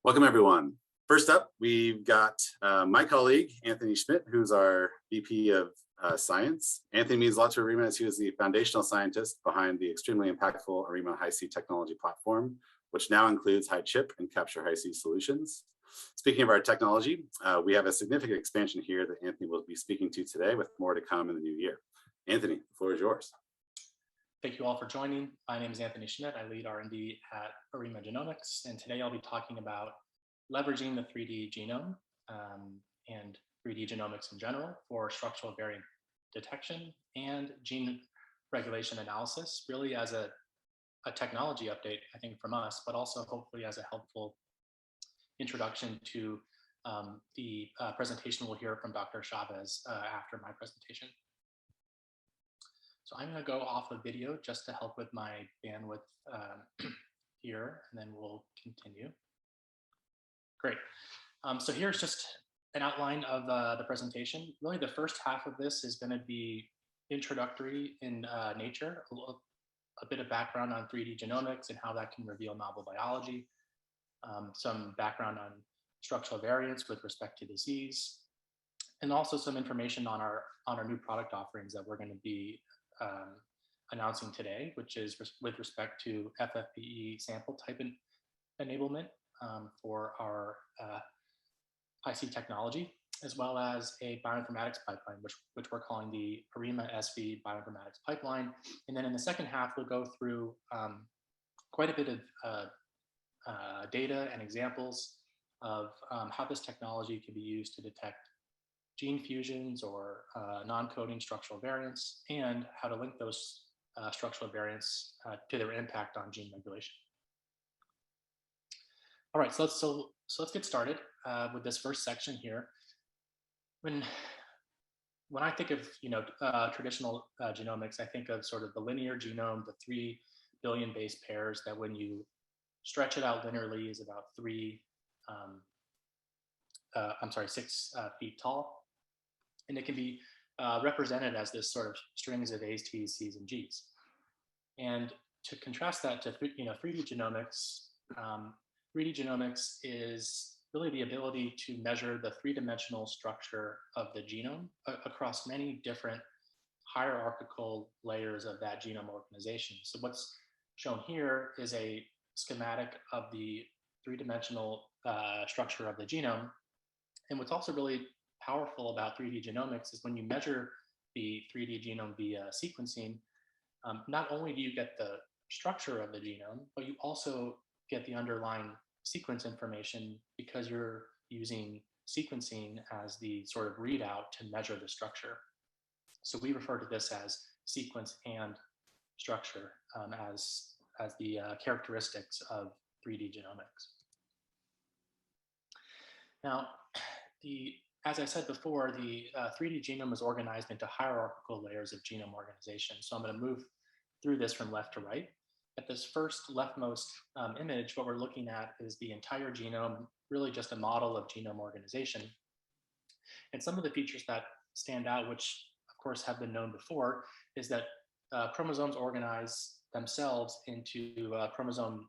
Welcome, everyone. First up, we've got my colleague, Anthony Schmidt, who's our VP of Science. Anthony means a lot to Arima as he was the foundational scientist behind the extremely impactful Arima Hi-C technology platform, which now includes high-chip and capture Hi-C solutions. Speaking of our technology, we have a significant expansion here that Anthony will be speaking to today, with more to come in the new year. Anthony, the floor is yours. Thank you all for joining. My name is Anthony Schmidt. I lead R&D at Arima Genomics, and today I'll be talking about leveraging the 3D genome and 3D genomics in general for structural variant detection and gene regulation analysis, really as a technology update, I think, from us, but also hopefully as a helpful introduction to the presentation we'll hear from Dr. Chavez after my presentation. So I'm going to go off a video just to help with my bandwidth here, and then we'll continue. Great. So here's just an outline of the presentation. Really, the first half of this is going to be introductory in nature, a bit of background on 3D genomics and how that can reveal novel biology, some background on structural variants with respect to disease, and also some information on our new product offerings that we're going to be announcing today, which is with respect to FFPE sample type enablement for our IC technology, as well as a bioinformatics pipeline, which we're calling the Arima SV Bioinformatics Pipeline. And then in the second half, we'll go through quite a bit of data and examples of how this technology can be used to detect gene fusions or non-coding structural variants, and how to link those structural variants to their impact on gene regulation. All right, so let's get started with this first section here. When I think of traditional genomics, I think of sort of the linear genome, the 3 billion base pairs that, when you stretch it out linearly, is about 6 feet tall. And it can be represented as this sort of strings of A's, T's, C's, and G's. And to contrast that to 3D genomics, 3D genomics is really the ability to measure the three-dimensional structure of the genome across many different hierarchical layers of that genome organization. So what's shown here is a schematic of the three-dimensional structure of the genome. And what's also really powerful about 3D genomics is when you measure the 3D genome via sequencing, not only do you get the structure of the genome, but you also get the underlying sequence information, because you're using sequencing as the sort of readout to measure the structure. So we refer to this as sequence and structure as the characteristics of 3D genomics. Now, as I said before, the 3D genome is organized into hierarchical layers of genome organization. So I'm going to move through this from left to right. At this first leftmost image, what we're looking at is the entire genome, really just a model of genome organization. And some of the features that stand out, which of course have been known before, is that chromosomes organize themselves into chromosome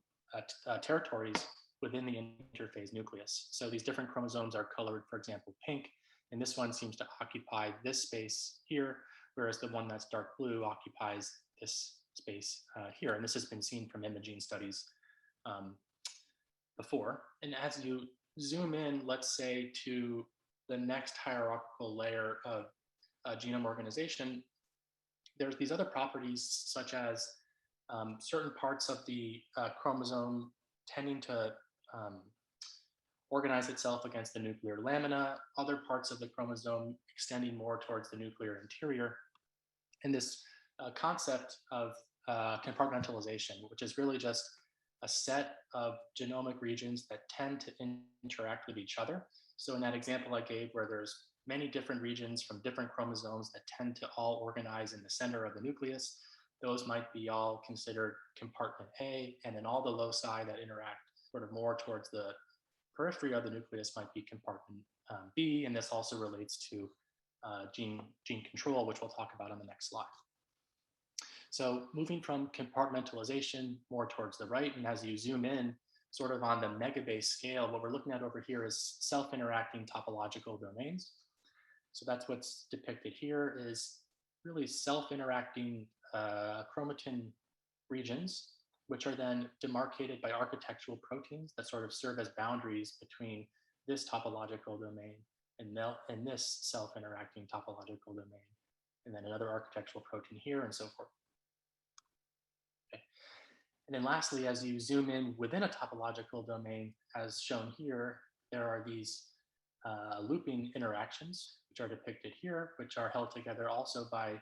territories within the interphase nucleus. So these different chromosomes are colored, for example, pink, and this one seems to occupy this space here, whereas the one that's dark blue occupies this space here. And this has been seen from imaging studies before. And as you zoom in, let's say, to the next hierarchical layer of genome organization, there's these other properties, such as certain parts of the chromosome tending to organize itself against the nuclear lamina, other parts of the chromosome extending more towards the nuclear interior. And this concept of compartmentalization, which is really just a set of genomic regions that tend to interact with each other. So in that example I gave, where there's many different regions from different chromosomes that tend to all organize in the center of the nucleus, those might be all considered compartment A, and then all the loci that interact sort of more towards the periphery of the nucleus might be compartment B, and this also relates to gene control, which we'll talk about on the next slide. So moving from compartmentalization more towards the right, and as you zoom in sort of on the megabase scale, what we're looking at over here is self-interacting topological domains. So that's what's depicted here is really self-interacting chromatin regions, which are then demarcated by architectural proteins that sort of serve as boundaries between this topological domain and this self-interacting topological domain, and then another architectural protein here and so forth. Okay. And then lastly, as you zoom in within a topological domain, as shown here, there are these looping interactions, which are depicted here, which are held together also by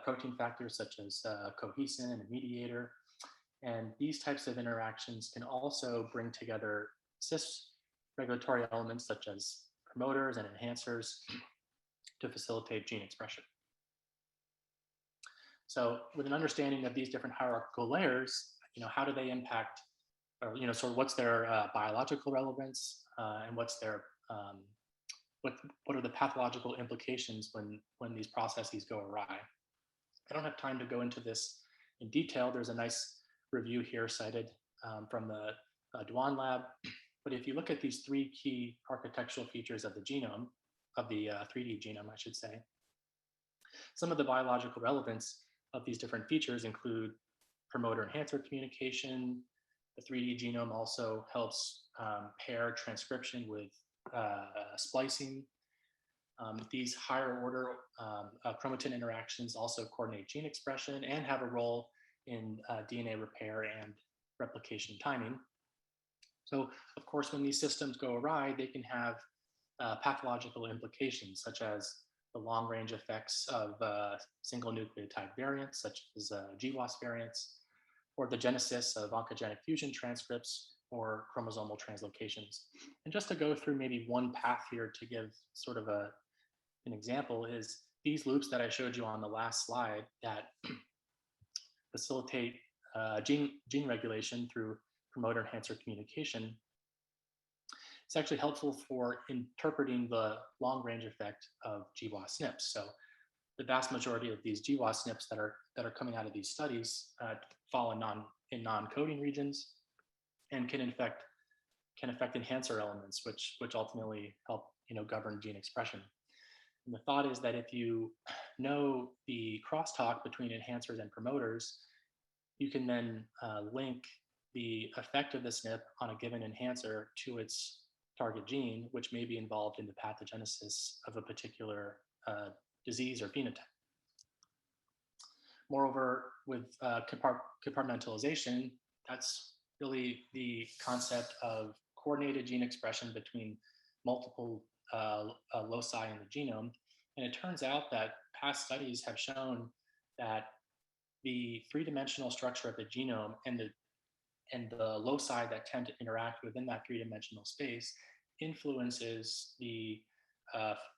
protein factors such as cohesin and mediator. And these types of interactions can also bring together cis regulatory elements such as promoters and enhancers to facilitate gene expression. So with an understanding of these different hierarchical layers, how do they impact, or sort of what's their biological relevance, and what's their what are the pathological implications when these processes go awry? I don't have time to go into this in detail. There's a nice review here cited from the Duan lab. But if you look at these three key architectural features of the genome, of the 3D genome, I should say, some of the biological relevance of these different features include promoter enhancer communication. The 3D genome also helps pair transcription with splicing. These higher order chromatin interactions also coordinate gene expression and have a role in DNA repair and replication timing. So of course, when these systems go awry, they can have pathological implications, such as the long range effects of single nucleotide variants, such as GWAS variants, or the genesis of oncogenic fusion transcripts or chromosomal translocations. And just to go through maybe one path here to give sort of an example is these loops that I showed you on the last slide that facilitate gene regulation through promoter enhancer communication. It's actually helpful for interpreting the long range effect of GWAS SNPs. So the vast majority of these GWAS SNPs that are coming out of these studies fall in non-coding regions and can affect enhancer elements, which ultimately help govern gene expression. And the thought is that if you know the crosstalk between enhancers and promoters, you can then link the effect of the SNP on a given enhancer to its target gene, which may be involved in the pathogenesis of a particular disease or phenotype. Moreover, with compartmentalization, that's really the concept of coordinated gene expression between multiple loci in the genome. And it turns out that past studies have shown that the three-dimensional structure of the genome and the loci that tend to interact within that three-dimensional space influences the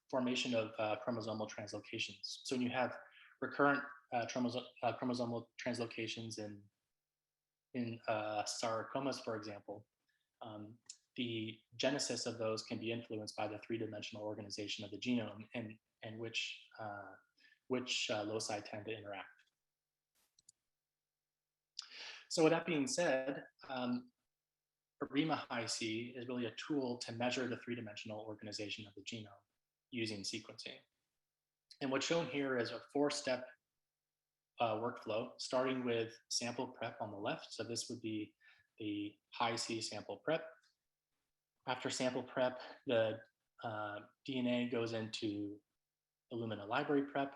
formation of chromosomal translocations. So when you have recurrent chromosomal translocations in sarcomas, for example, the genesis of those can be influenced by the three-dimensional organization of the genome and which loci tend to interact. So with that being said, Arima Hi-C is really a tool to measure the three-dimensional organization of the genome using sequencing. And what's shown here is a four-step workflow, starting with sample prep on the left. So this would be the Hi-C sample prep. After sample prep, the DNA goes into Illumina library prep,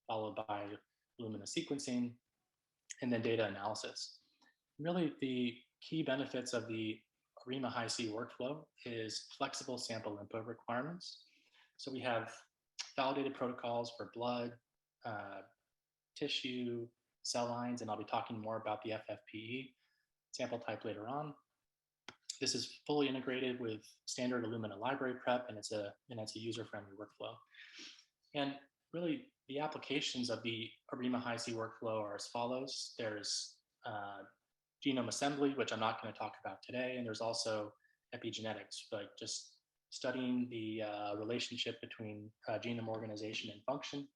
followed by Illumina sequencing, and then data analysis. Really, the key benefits of the Arima Hi-C workflow is flexible sample input requirements. So we have validated protocols for blood, tissue, cell lines, and I'll be talking more about the FFPE sample type later on. This is fully integrated with standard Illumina library prep, and it's a user-friendly workflow. And really, the applications of the Arima Hi-C workflow are as follows. There's genome assembly, which I'm not going to talk about today, and there's also epigenetics, but just studying the relationship between genome organization and function.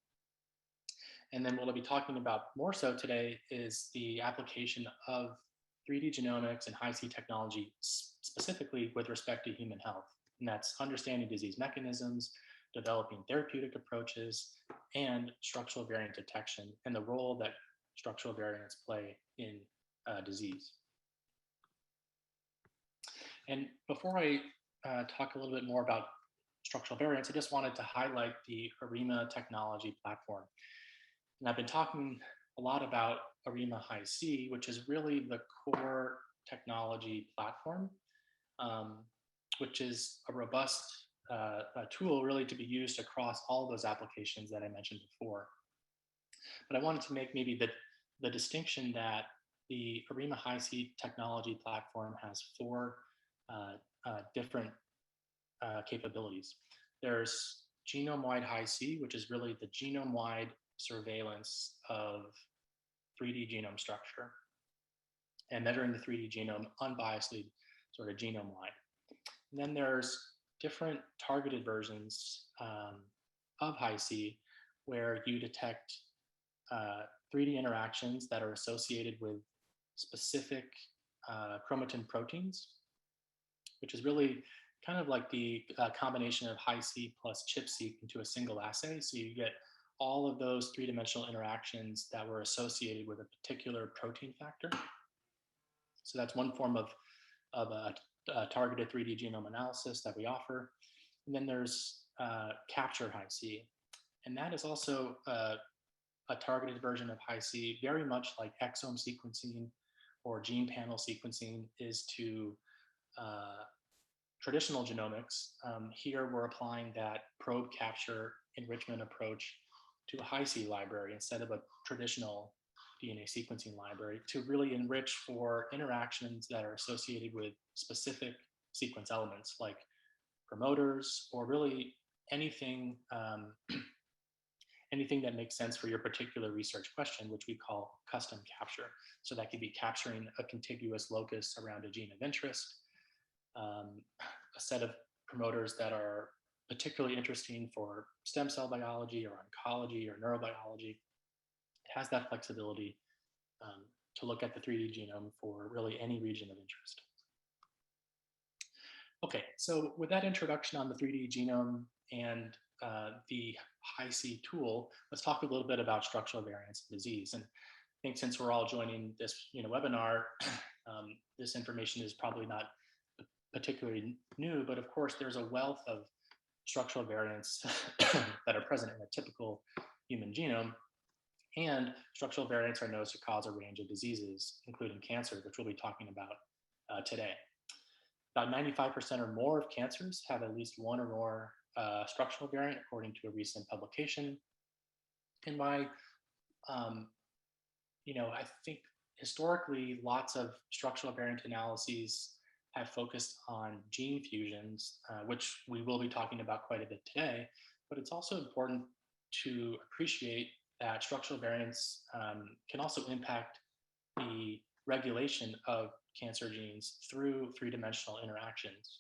And then what I'll be talking about more so today is the application of 3D genomics and high-C technology specifically with respect to human health. And that's understanding disease mechanisms, developing therapeutic approaches, and structural variant detection, and the role that structural variants play in disease. And before I talk a little bit more about structural variants, I just wanted to highlight the Arima technology platform. And I've been talking a lot about Arima High-C, which is really the core technology platform, which is a robust a tool really to be used across all those applications that I mentioned before. But I wanted to make maybe the distinction that the Arima High-C technology platform has four different capabilities. There's genome-wide High-C, which is really the genome-wide surveillance of 3D genome structure and measuring the 3D genome unbiasedly, sort of genome-wide. And then there's different targeted versions of High-C where you detect 3D interactions that are associated with specific chromatin proteins, which is really kind of like the combination of High-C plus ChIP-seq into a single assay. So you get all of those three-dimensional interactions that were associated with a particular protein factor. So that's one form of a targeted 3D genome analysis that we offer. And then there's capture High-C. And that is also a targeted version of High-C, very much like exome sequencing or gene panel sequencing is to traditional genomics. Here we're applying that probe capture enrichment approach to a High-C library instead of a traditional DNA sequencing library to really enrich for interactions that are associated with specific sequence elements like promoters or really anything anything that makes sense for your particular research question, which we call custom capture. So that could be capturing a contiguous locus around a gene of interest, a set of promoters that are particularly interesting for stem cell biology or oncology or neurobiology. It has that flexibility to look at the 3D genome for really any region of interest. Okay, so with that introduction on the 3D genome and the High-C tool, let's talk a little bit about structural variants in disease. And I think since we're all joining this webinar, this information is probably not particularly new, but of course there's a wealth of structural variants that are present in a typical human genome. And structural variants are known to cause a range of diseases, including cancer, which we'll be talking about today. About 95% or more of cancers have at least one or more structural variant, according to a recent publication. And by, I think historically, lots of structural variant analyses have focused on gene fusions, which we will be talking about quite a bit today. But it's also important to appreciate that structural variants can also impact the regulation of cancer genes through three-dimensional interactions,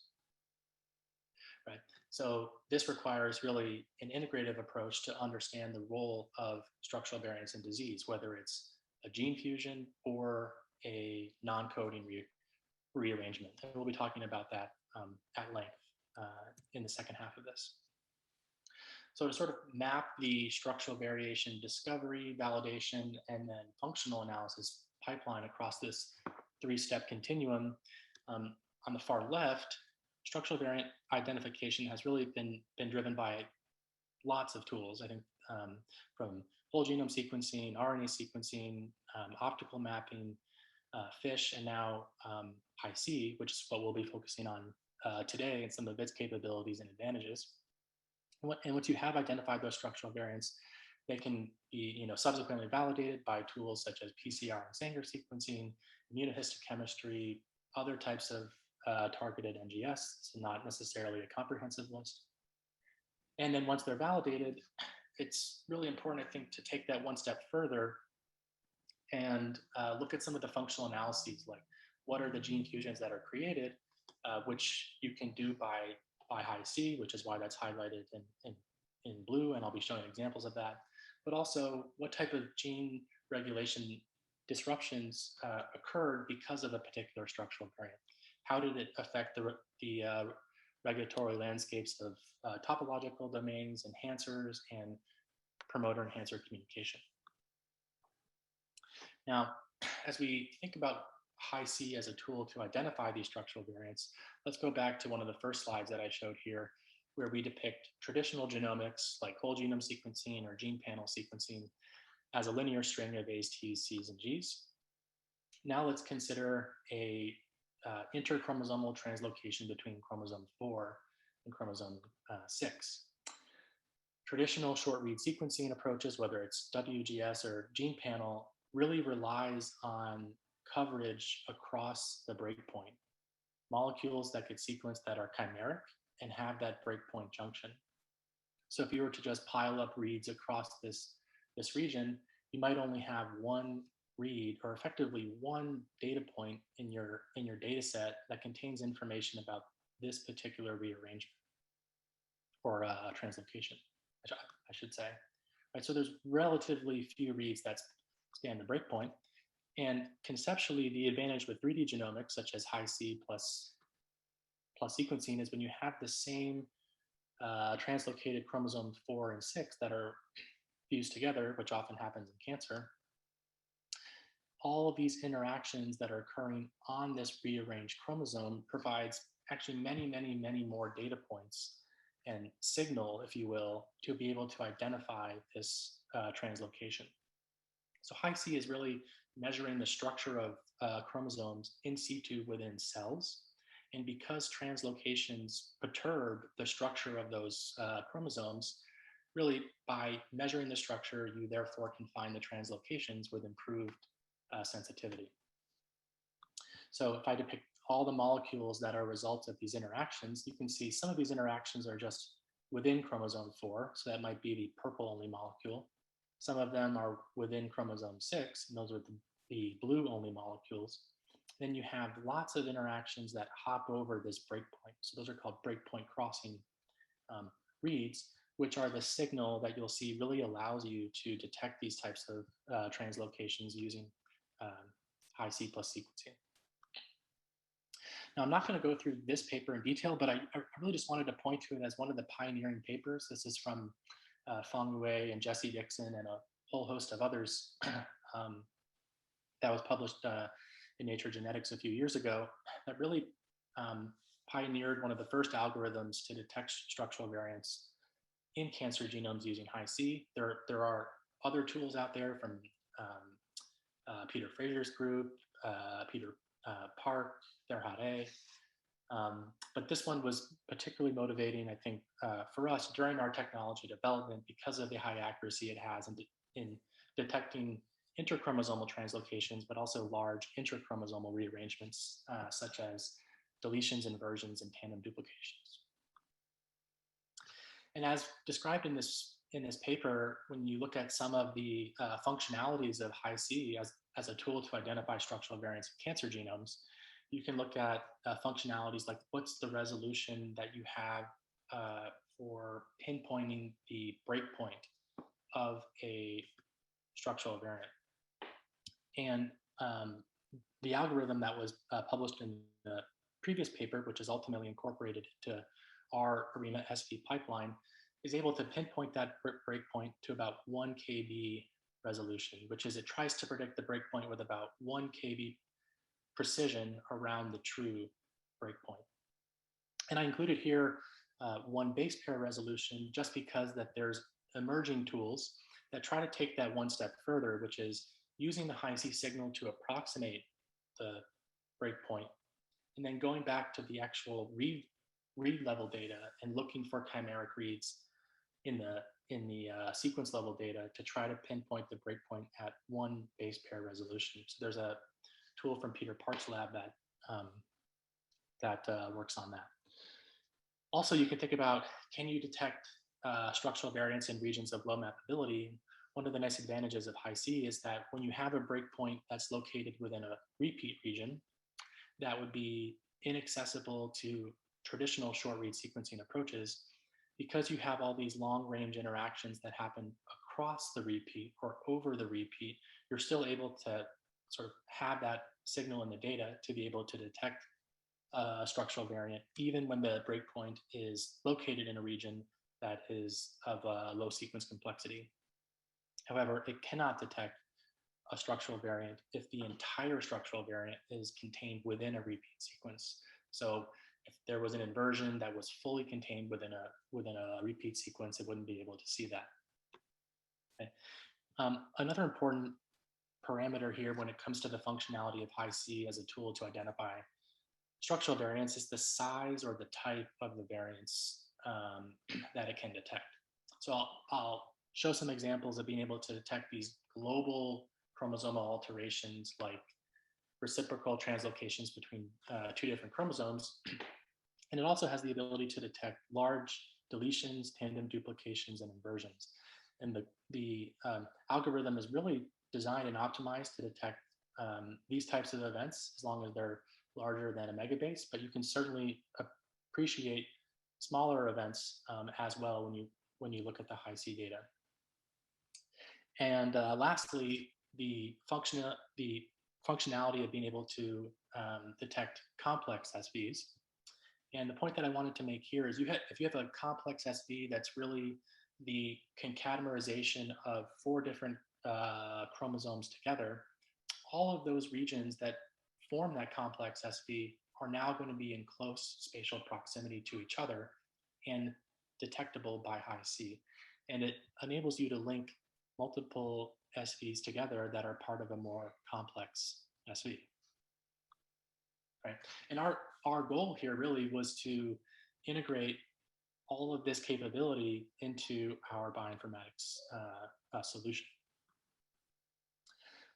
right? So this requires really an integrative approach to understand the role of structural variants in disease, whether it's a gene fusion or a non-coding rearrangement. And we'll be talking about that at length in the second half of this. So to sort of map the structural variation discovery, validation, and then functional analysis pipeline across this three-step continuum, on the far left, structural variant identification has really been driven by lots of tools, I think, from whole genome sequencing, RNA sequencing, optical mapping, FISH, and now High-C, which is what we'll be focusing on today and some of its capabilities and advantages. And once you have identified those structural variants, they can be subsequently validated by tools such as PCR and Sanger sequencing, immunohistochemistry, other types of targeted NGS, so not necessarily a comprehensive list. And then once they're validated, it's really important, I think, to take that one step further and look at some of the functional analyses, like what are the gene fusions that are created, which you can do by High-C, which is why that's highlighted in blue, and I'll be showing examples of that. But also, what type of gene regulation disruptions occurred because of a particular structural variant. How did it affect the regulatory landscapes of topological domains, enhancers, and promoter-enhancer communication? Now, as we think about Hi-C as a tool to identify these structural variants, let's go back to one of the first slides that I showed here, where we depict traditional genomics like whole genome sequencing or gene panel sequencing as a linear string of A's, T's, C's, and G's. Now let's consider a inter-chromosomal translocation between chromosome 4 and chromosome 6. Traditional short read sequencing approaches, whether it's WGS or gene panel, really relies on coverage across the breakpoint. Molecules that could sequence that are chimeric and have that breakpoint junction. So if you were to just pile up reads across this region, you might only have one read, or effectively one data point in your data set that contains information about this particular rearrangement or translocation, I should say. Right, so there's relatively few reads that span the breakpoint. And conceptually, the advantage with 3D genomics, such as Hi-C plus sequencing, is when you have the same translocated chromosomes 4 and 6 that are fused together, which often happens in cancer, all of these interactions that are occurring on this rearranged chromosome provides actually many, many, many more data points and signal, if you will, to be able to identify this translocation. So Hi-C is really measuring the structure of chromosomes in situ within cells. And because translocations perturb the structure of those chromosomes, really by measuring the structure, you therefore can find the translocations with improved sensitivity. So if I depict all the molecules that are results of these interactions, you can see some of these interactions are just within chromosome 4, so that might be the purple only molecule. Some of them are within chromosome 6, and those are the blue only molecules. Then you have lots of interactions that hop over this breakpoint. So those are called breakpoint crossing reads, which are the signal that you'll see really allows you to detect these types of translocations using Hi-C plus sequencing. Now, I'm not going to go through this paper in detail, but I really just wanted to point to it as one of the pioneering papers. This is from Feng Wei and Jesse Dixon and a whole host of others that was published in Nature Genetics a few years ago, that really pioneered one of the first algorithms to detect structural variants in cancer genomes using Hi-C. There are other tools out there from Peter Fraser's group, Peter Park, Farhad. But this one was particularly motivating, I think, for us during our technology development because of the high accuracy it has in detecting interchromosomal translocations, but also large intrachromosomal rearrangements, such as deletions, inversions, and tandem duplications. And as described in this paper, when you look at some of the functionalities of Hi-C as a tool to identify structural variants in cancer genomes, you can look at functionalities like what's the resolution that you have for pinpointing the breakpoint of a structural variant. And the algorithm that was published in the previous paper, which is ultimately incorporated to our Arima SV pipeline, is able to pinpoint that breakpoint to about 1 kb resolution, which is it tries to predict the breakpoint with about 1 kb precision around the true breakpoint. And I included here 1 base pair resolution just because that there's emerging tools that try to take that one step further, which is using the Hi-C signal to approximate the breakpoint, and then going back to the actual read level data and looking for chimeric reads in the sequence level data to try to pinpoint the breakpoint at 1 base pair resolution. So there's a tool from Peter Park's lab that works on that. Also, you can think about, can you detect structural variants in regions of low mappability? One of the nice advantages of Hi-C is that when you have a breakpoint that's located within a repeat region, that would be inaccessible to traditional short read sequencing approaches, because you have all these long range interactions that happen across the repeat or over the repeat, you're still able to sort of have that signal in the data to be able to detect a structural variant, even when the breakpoint is located in a region that is of a low sequence complexity. However, it cannot detect a structural variant if the entire structural variant is contained within a repeat sequence. So if there was an inversion that was fully contained within a repeat sequence, it wouldn't be able to see that. Okay. Another important parameter here when it comes to the functionality of Hi-C as a tool to identify structural variants is the size or the type of the variants that it can detect. So I'll show some examples of being able to detect these global chromosomal alterations like reciprocal translocations between two different chromosomes. And it also has the ability to detect large deletions, tandem duplications, and inversions. And the algorithm is really designed and optimized to detect these types of events as long as they're larger than a megabase, but you can certainly appreciate smaller events as well when you look at the Hi-C data. And lastly, the functionality of being able to detect complex SVs. And the point that I wanted to make here is if you have a complex SV that's really the concatemerization of 4 different chromosomes together, all of those regions that form that complex SV are now going to be in close spatial proximity to each other and detectable by Hi-C. And it enables you to link multiple SVs together that are part of a more complex SV. Right? And our goal here really was to integrate all of this capability into our bioinformatics solution.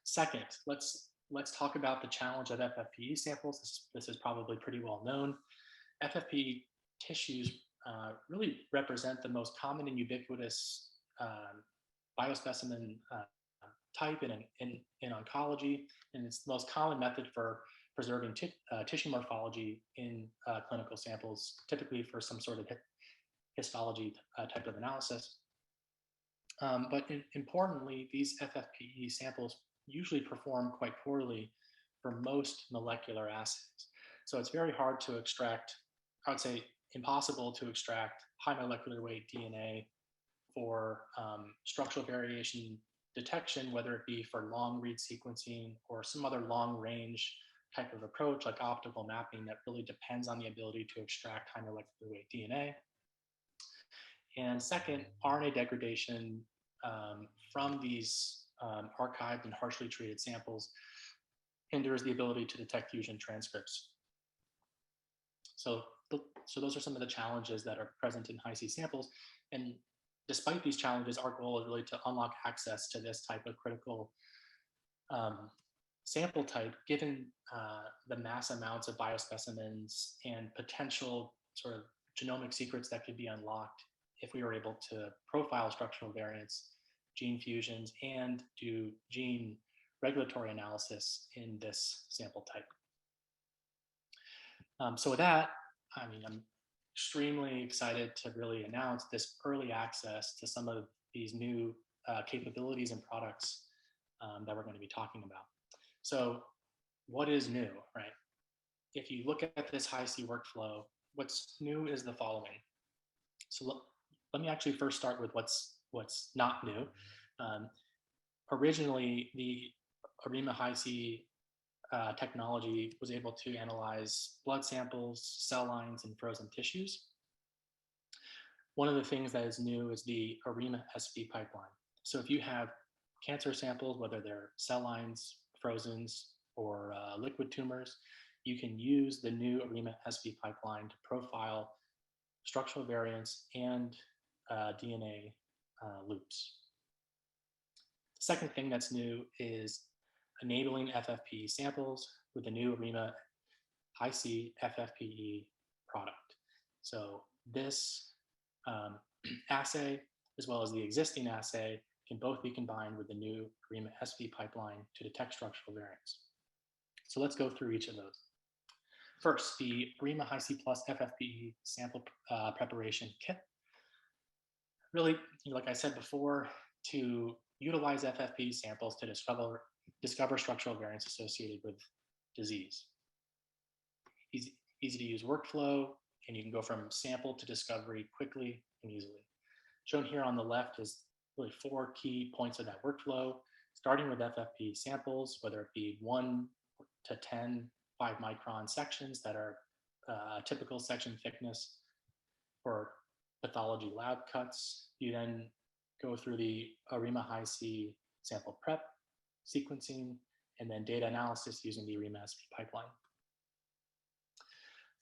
Second, let's talk about the challenge of FFPE samples. This is probably pretty well known. FFPE tissues really represent the most common and ubiquitous biospecimen type in oncology, and it's the most common method for preserving tissue morphology in clinical samples, typically for some sort of histology type of analysis. But importantly, these FFPE samples usually perform quite poorly for most molecular assays. So it's very hard to extract, I would say impossible to extract high molecular weight DNA for structural variation detection, whether it be for long read sequencing or some other long range type of approach like optical mapping that really depends on the ability to extract high molecular weight DNA. And second, RNA degradation from these archived and harshly treated samples hinders the ability to detect fusion transcripts. So those are some of the challenges that are present in Hi-C samples. And despite these challenges, our goal is really to unlock access to this type of critical sample type, given the mass amounts of biospecimens and potential sort of genomic secrets that could be unlocked if we were able to profile structural variants, gene fusions, and do gene regulatory analysis in this sample type. So with that, I mean, I'm extremely excited to really announce this early access to some of these new capabilities and products that we're going to be talking about. So what is new, right? If you look at this Hi-C workflow, what's new is the following. So let me actually first start with what's not new. Originally, the Arima Hi-C technology was able to analyze blood samples, cell lines, and frozen tissues. One of the things that is new is the Arima SV Pipeline. So if you have cancer samples, whether they're cell lines, frozens, or liquid tumors, you can use the new Arima SV Pipeline to profile structural variants and DNA loops. The second thing that's new is enabling FFPE samples with the new Arima Hi-C FFPE product. So this assay, as well as the existing assay, can both be combined with the new Arima SV pipeline to detect structural variants. So let's go through each of those. First, the Arima Hi-C Plus FFPE sample preparation kit. Really, like I said before, to utilize FFPE samples to discover discover structural variants associated with disease. Easy to use workflow, and you can go from sample to discovery quickly and easily. Shown here on the left is really 4 key points of that workflow, starting with FFP samples, whether it be 1 to 10 5-micron sections that are typical section thickness for pathology lab cuts. You then go through the Arima Hi-C sample prep, sequencing, and then data analysis using the Arima SV pipeline.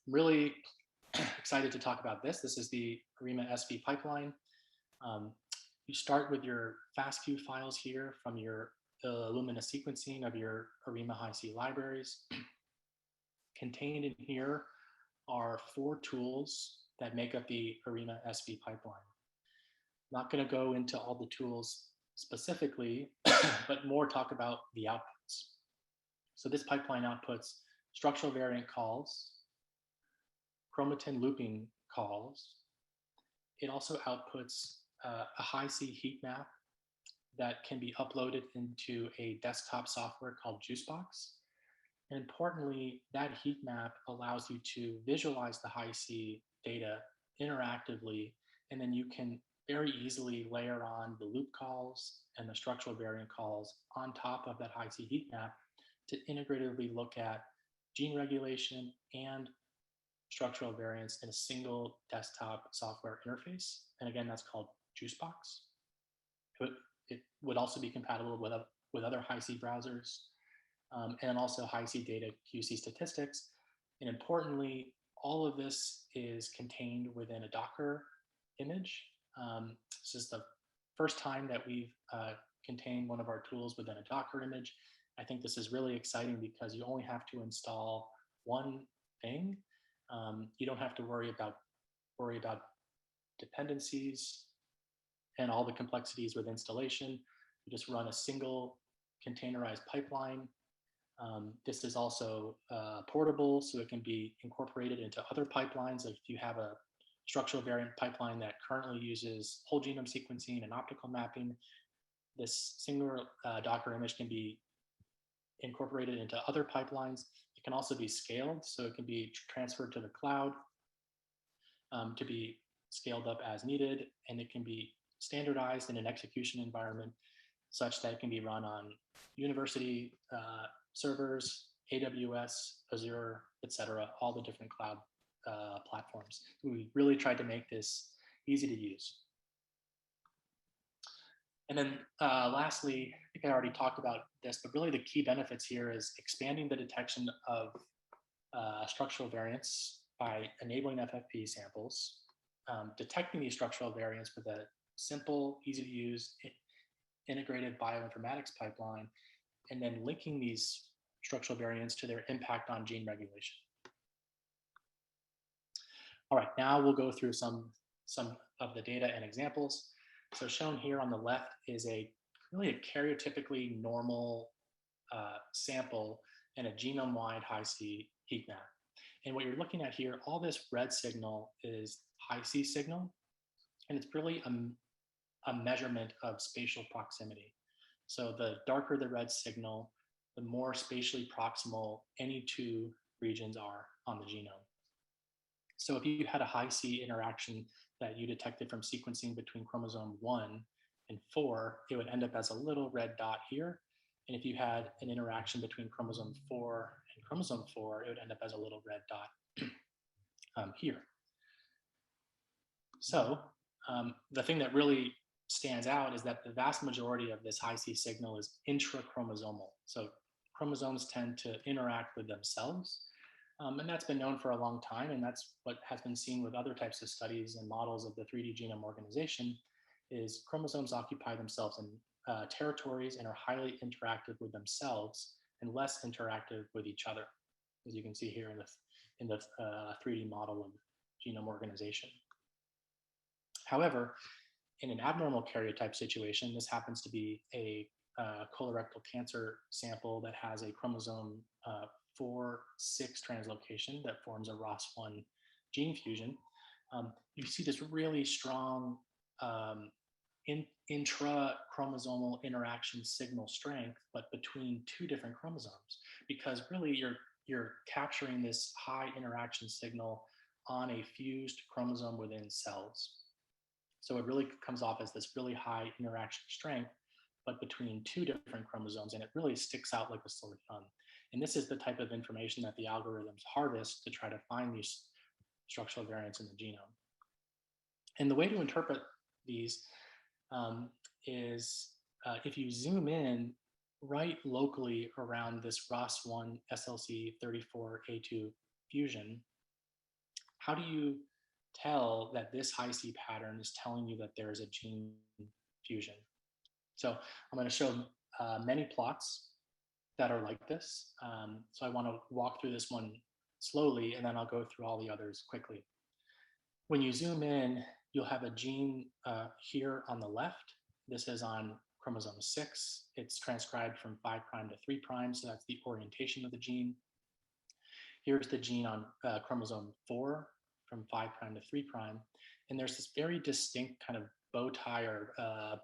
I'm really excited to talk about this. This is the Arima SV pipeline. You start with your FASTQ files here from your Illumina sequencing of your Arima Hi-C libraries. Contained in here are 4 tools that make up the Arima SV pipeline. Not going to go into all the tools specifically, but more talk about the outputs. So this pipeline outputs structural variant calls, chromatin looping calls. It also outputs a Hi-C heat map that can be uploaded into a desktop software called Juicebox. And importantly, that heat map allows you to visualize the Hi-C data interactively, and then you can very easily layer on the loop calls and the structural variant calls on top of that Hi-C heat map to integratively look at gene regulation and structural variants in a single desktop software interface. And again, that's called Juicebox. It would also be compatible with other Hi-C browsers, and also Hi-C data QC statistics. And importantly, all of this is contained within a Docker image. This is the first time that we've contained one of our tools within a Docker image. I think this is really exciting because you only have to install one thing. You don't have to worry about dependencies and all the complexities with installation. You just run a single containerized pipeline. This is also portable, so it can be incorporated into other pipelines. If you have a structural variant pipeline that currently uses whole genome sequencing and optical mapping, this single Docker image can be incorporated into other pipelines. It can also be scaled, so it can be transferred to the cloud to be scaled up as needed, and it can be standardized in an execution environment such that it can be run on university servers, AWS, Azure, etc., all the different cloud platforms. We really tried to make this easy to use. And then lastly, I think I already talked about this, but really the key benefits here is expanding the detection of structural variants by enabling FFP samples, detecting these structural variants with a simple, easy to use, integrated bioinformatics pipeline, and then linking these structural variants to their impact on gene regulation. All right, now we'll go through some of the data and examples. So shown here on the left is really a karyotypically normal sample and a genome-wide Hi-C heat map. And what you're looking at here, all this red signal is Hi-C signal, and it's really a measurement of spatial proximity. So the darker the red signal, the more spatially proximal any 2 regions are on the genome. So if you had a Hi-C interaction that you detected from sequencing between chromosome 1 and 4, it would end up as a little red dot here. And if you had an interaction between chromosome 4 and chromosome 4, it would end up as a little red dot here. So the thing that really stands out is that the vast majority of this Hi-C signal is intra-chromosomal. So chromosomes tend to interact with themselves. And that's been known for a long time, and that's what has been seen with other types of studies and models of the 3D Genome Organization, is chromosomes occupy themselves in territories and are highly interactive with themselves and less interactive with each other, as you can see here in the 3D model of Genome Organization. However, in an abnormal karyotype situation, this happens to be a colorectal cancer sample that has a chromosome 4-6 translocation that forms a ROS1 gene fusion. You see this really strong intra-chromosomal interaction signal strength, but between two different chromosomes, because really you're capturing this high interaction signal on a fused chromosome within cells. So it really comes off as this really high interaction strength, but between two different chromosomes, and it really sticks out like a sore thumb. And this is the type of information that the algorithms harvest to try to find these structural variants in the genome. And the way to interpret these is if you zoom in right locally around this ROS1 SLC34A2 fusion, how do you tell that this Hi-C pattern is telling you that there is a gene fusion? So I'm going to show many plots that are like this. So I want to walk through this one slowly, and then I'll go through all the others quickly. When you zoom in, you'll have a gene here on the left. This is on chromosome 6. It's transcribed from 5' to 3', so that's the orientation of the gene. Here's the gene on chromosome 4 from 5' to 3', and there's this very distinct kind of bow tie or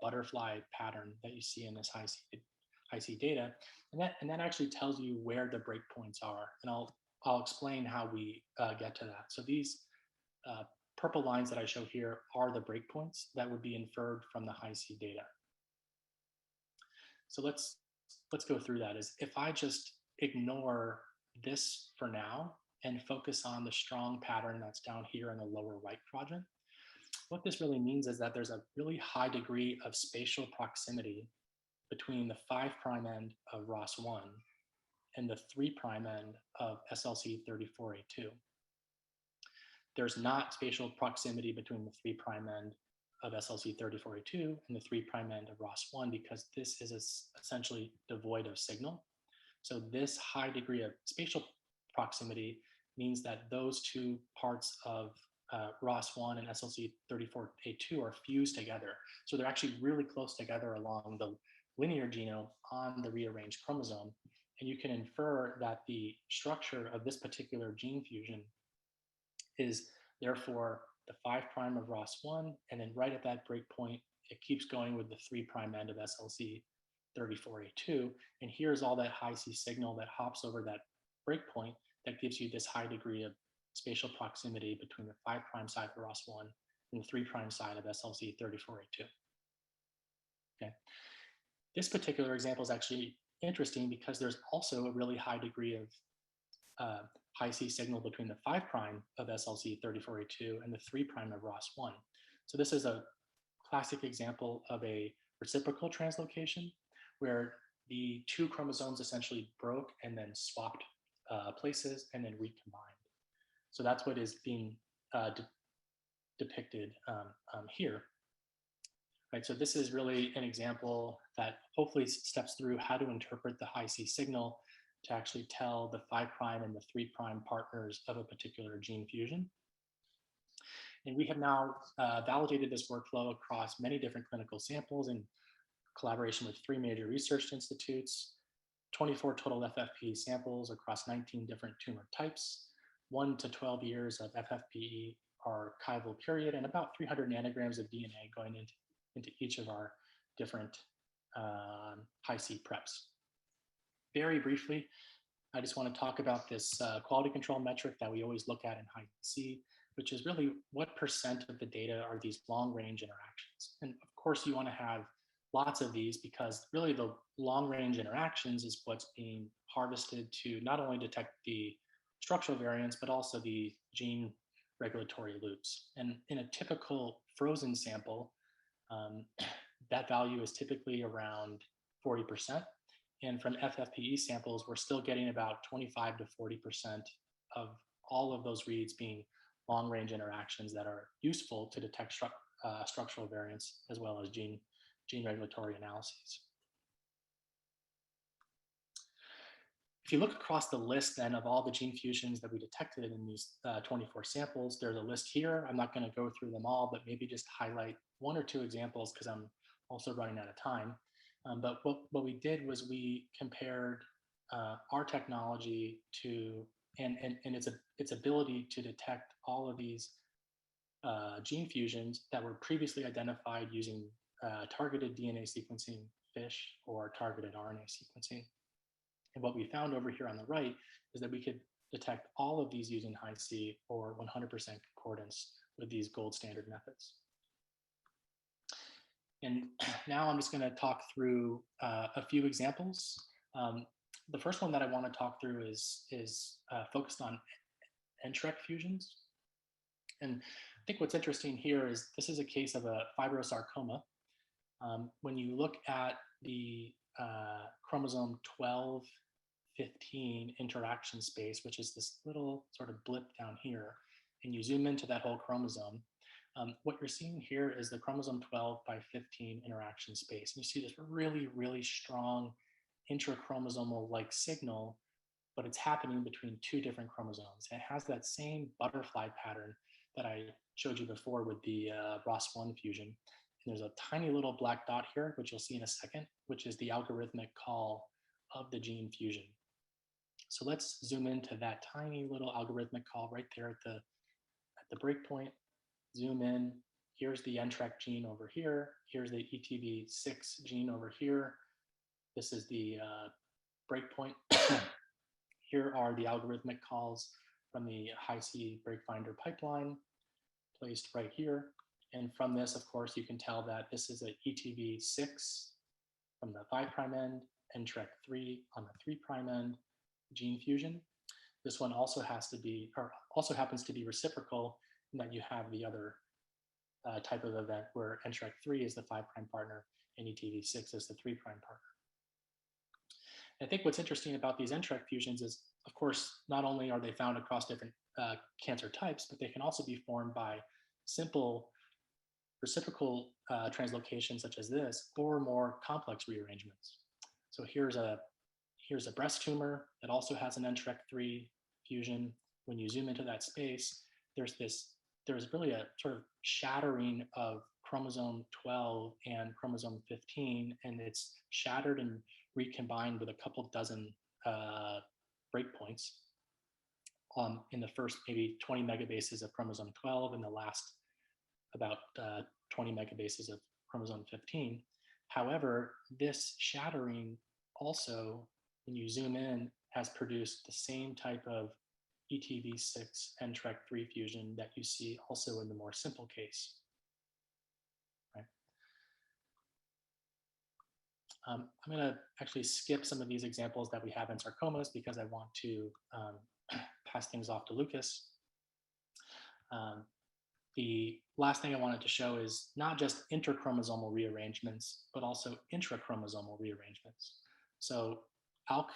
butterfly pattern that you see in this Hi-C data, and that actually tells you where the breakpoints are, and I'll explain how we get to that. So these purple lines that I show here are the breakpoints that would be inferred from the Hi-C data. So let's go through that. Is if I just ignore this for now and focus on the strong pattern that's down here in the lower right quadrant, what this really means is that there's a really high degree of spatial proximity between the 5' end of ROS1 and the 3' end of SLC34A2. There's not spatial proximity between the 3' end of SLC34A2 and the 3' end of ROS1 because this is essentially devoid of signal. So this high degree of spatial proximity means that those two parts of ROS1 and SLC34A2 are fused together. So they're actually really close together along the linear genome on the rearranged chromosome. And you can infer that the structure of this particular gene fusion is therefore the 5' of ROS1, and then right at that breakpoint, it keeps going with the 3' end of SLC34A2. And here's all that Hi-C signal that hops over that breakpoint that gives you this high degree of spatial proximity between the 5' side of ROS1 and the 3' side of SLC34A2. Okay. This particular example is actually interesting because there's also a really high degree of Hi-C signal between the 5' of SLC34A2 and the 3' of ROS1. So this is a classic example of a reciprocal translocation where the two chromosomes essentially broke and then swapped places and then recombined. So that's what is being depicted here. Right, so this is really an example that hopefully steps through how to interpret the Hi-C signal to actually tell the 5' and the 3' partners of a particular gene fusion. And we have now validated this workflow across many different clinical samples in collaboration with 3 major research institutes, 24 total FFPE samples across 19 different tumor types, 1 to 12 years of FFPE archival period, and about 300 nanograms of DNA going into each of our different Hi-C preps. Very briefly, I just want to talk about this quality control metric that we always look at in Hi-C, which is really what percent of the data are these long-range interactions. And of course, you want to have lots of these because really the long-range interactions is what's being harvested to not only detect the structural variants, but also the gene regulatory loops. And in a typical frozen sample, that value is typically around 40%. And from FFPE samples, we're still getting about 25 to 40% of all of those reads being long-range interactions that are useful to detect structural variants as well as gene regulatory analyses. If you look across the list then of all the gene fusions that we detected in these 24 samples, there's a list here. I'm not going to go through them all, but maybe just highlight 1 or 2 examples because I'm also running out of time. But what we did was we compared our technology to and its ability to detect all of these gene fusions that were previously identified using targeted DNA sequencing FISH or targeted RNA sequencing. And what we found over here on the right is that we could detect all of these using Hi-C or 100% concordance with these gold standard methods. And now I'm just going to talk through a few examples. The first one that I want to talk through is focused on NTRK fusions. And I think what's interesting here is this is a case of a fibrosarcoma. When you look at the chromosome 12, 15 interaction space, which is this little sort of blip down here, and you zoom into that whole chromosome, what you're seeing here is the chromosome 12 by 15 interaction space. And you see this really, really strong intra-chromosomal-like signal, but it's happening between two different chromosomes. And it has that same butterfly pattern that I showed you before with the ROS1 fusion. And there's a tiny little black dot here, which you'll see in a second, which is the algorithmic call of the gene fusion. So let's zoom into that tiny little algorithmic call right there at the breakpoint. Zoom in. Here's the NTRK gene over here. Here's the ETV6 gene over here. This is the breakpoint. Here are the algorithmic calls from the Hi-C breakfinder pipeline placed right here. And from this, of course, you can tell that this is an ETV6 from the 5' end, NTRK3 on the 3' end gene fusion. This one also has to be, or also happens to be reciprocal in that you have the other type of event where NTRK3 is the 5' partner and ETV6 is the 3' partner. I think what's interesting about these NTRK fusions is, of course, not only are they found across different cancer types, but they can also be formed by simple reciprocal translocations such as this, or more complex rearrangements. So here's a breast tumor that also has an NTRK3 fusion. When you zoom into that space, there's really a sort of shattering of chromosome 12 and chromosome 15, and it's shattered and recombined with a couple dozen breakpoints in the first maybe 20 megabases of chromosome 12 and the last about 20 megabases of chromosome 15. However, this shattering also, when you zoom in, has produced the same type of ETV6 NTRK3 fusion that you see also in the more simple case. Right? I'm going to actually skip some of these examples that we have in sarcomas because I want to pass things off to Lucas. The last thing I wanted to show is not just interchromosomal rearrangements, but also intrachromosomal rearrangements. So ALK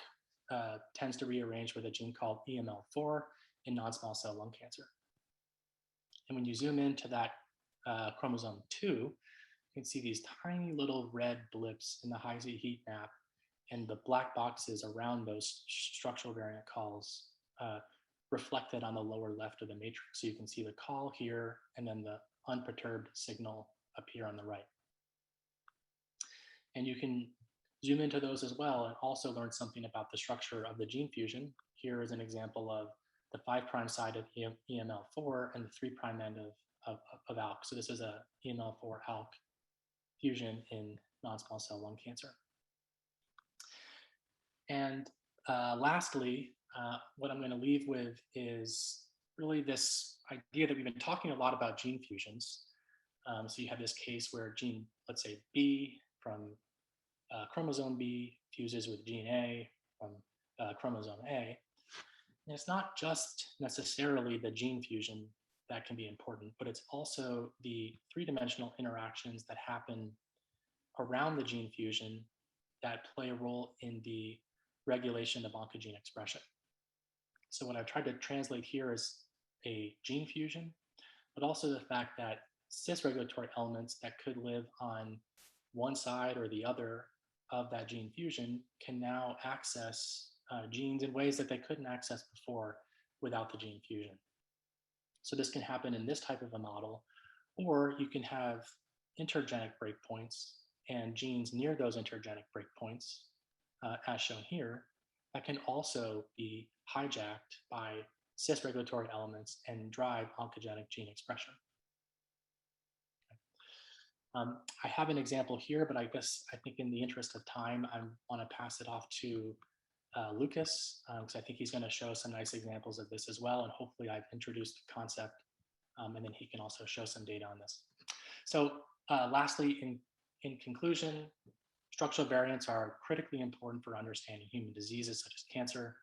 tends to rearrange with a gene called EML4 in non-small cell lung cancer. And when you zoom into that chromosome 2, you can see these tiny little red blips in the Hi-C heat map, and the black boxes around those structural variant calls reflected on the lower left of the matrix. So you can see the call here, and then the unperturbed signal up here on the right. And you can zoom into those as well and also learn something about the structure of the gene fusion. Here is an example of the 5' side of EML4 and the 3' end of ALK. So this is a EML4 ALK fusion in non-small cell lung cancer. And lastly, what I'm going to leave with is really this idea that we've been talking a lot about gene fusions. So you have this case where gene, let's say B from chromosome B fuses with gene A from chromosome A. And it's not just necessarily the gene fusion that can be important, but it's also the three-dimensional interactions that happen around the gene fusion that play a role in the regulation of oncogene expression. So what I've tried to translate here is a gene fusion, but also the fact that cis regulatory elements that could live on one side or the other of that gene fusion can now access genes in ways that they couldn't access before without the gene fusion. So this can happen in this type of a model, or you can have intergenic breakpoints and genes near those intergenic breakpoints, as shown here, that can also be hijacked by cis regulatory elements and drive oncogenic gene expression. I have an example here, but I think in the interest of time, I want to pass it off to Lucas, because I think he's going to show some nice examples of this as well. And hopefully I've introduced the concept, and then he can also show some data on this. So lastly, in conclusion, structural variants are critically important for understanding human diseases such as cancer.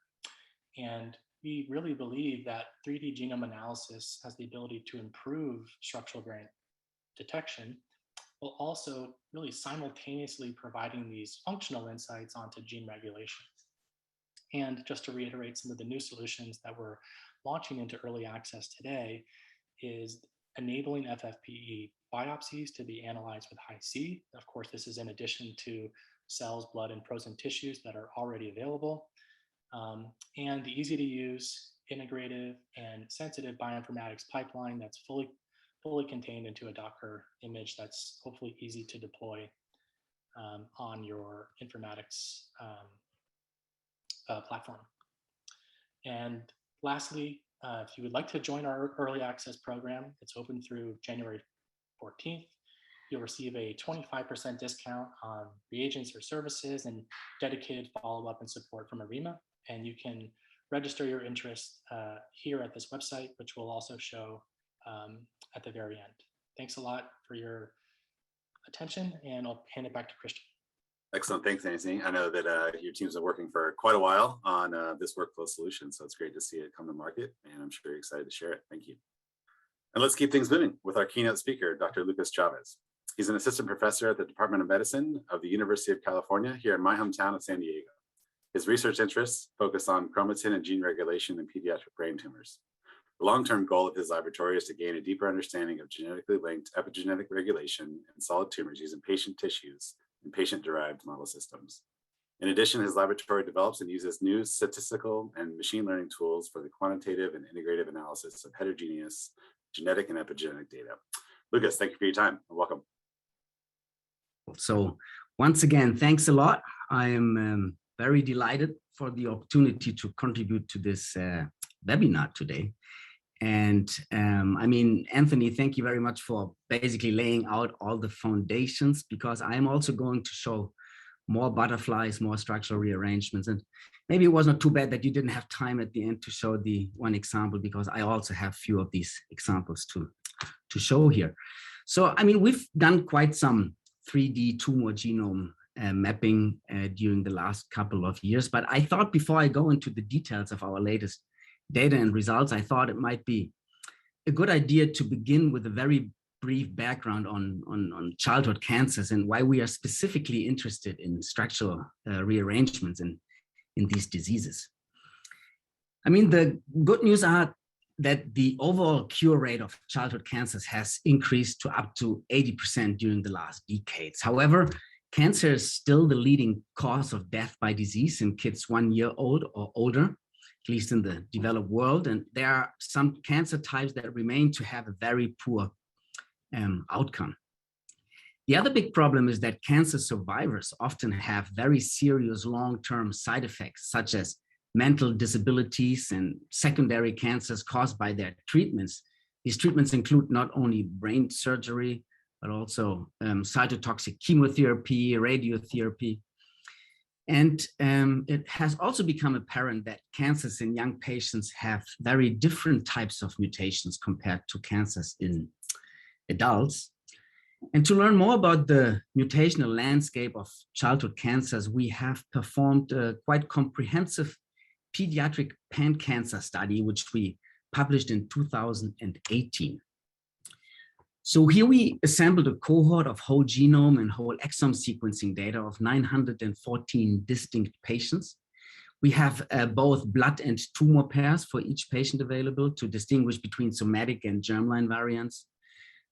And we really believe that 3D genome analysis has the ability to improve structural variant detection, while also really simultaneously providing these functional insights onto gene regulation. And just to reiterate some of the new solutions that we're launching into early access today is enabling FFPE biopsies to be analyzed with Hi-C. Of course, this is in addition to cells, blood, and frozen tissues that are already available. And the easy to use, integrative, and sensitive bioinformatics pipeline that's fully contained into a Docker image that's hopefully easy to deploy on your informatics platform. And lastly, if you would like to join our early access program, it's open through January 14th. You'll receive a 25% discount on reagents or services and dedicated follow-up and support from Arima. And you can register your interest here at this website, which will also show at the very end. Thanks a lot for your attention, and I'll hand it back to Christian. Excellent, thanks, Anthony. I know that your team's been working for quite a while on this workflow solution, so it's great to see it come to market, and I'm sure you're excited to share it. Thank you. And let's keep things moving with our keynote speaker, Dr. Lucas Chavez. He's an assistant professor at the Department of Medicine of the University of California here in my hometown of San Diego. His research interests focus on chromatin and gene regulation in pediatric brain tumors. The long-term goal of his laboratory is to gain a deeper understanding of genetically linked epigenetic regulation in solid tumors using patient tissues and patient-derived model systems. In addition, his laboratory develops and uses new statistical and machine learning tools for the quantitative and integrative analysis of heterogeneous genetic and epigenetic data. Lucas, thank you for your time and welcome. So once again, thanks a lot. I am very delighted for the opportunity to contribute to this webinar today. And I mean, Anthony, thank you very much for basically laying out all the foundations, because I'm also going to show more butterflies, more structural rearrangements. And maybe it was not too bad that you didn't have time at the end to show the one example, because I also have a few of these examples to show here. So, I mean, we've done quite some 3D tumor genome mapping during the last couple of years, but I thought before I go into the details of our latest data and results, I thought it might be a good idea to begin with a very brief background on childhood cancers and why we are specifically interested in structural rearrangements in these diseases. I mean, the good news are that the overall cure rate of childhood cancers has increased to up to 80% during the last decades. However, cancer is still the leading cause of death by disease in kids 1 year old or older, at least in the developed world. And there are some cancer types that remain to have a very poor outcome. The other big problem is that cancer survivors often have very serious long-term side effects, such as mental disabilities and secondary cancers caused by their treatments. These treatments include not only brain surgery, but also cytotoxic chemotherapy, radiotherapy. And it has also become apparent that cancers in young patients have very different types of mutations compared to cancers in adults. And to learn more about the mutational landscape of childhood cancers, we have performed a quite comprehensive pediatric pan-cancer study, which we published in 2018. So here we assembled a cohort of whole genome and whole exome sequencing data of 914 distinct patients. We have both blood and tumor pairs for each patient available to distinguish between somatic and germline variants.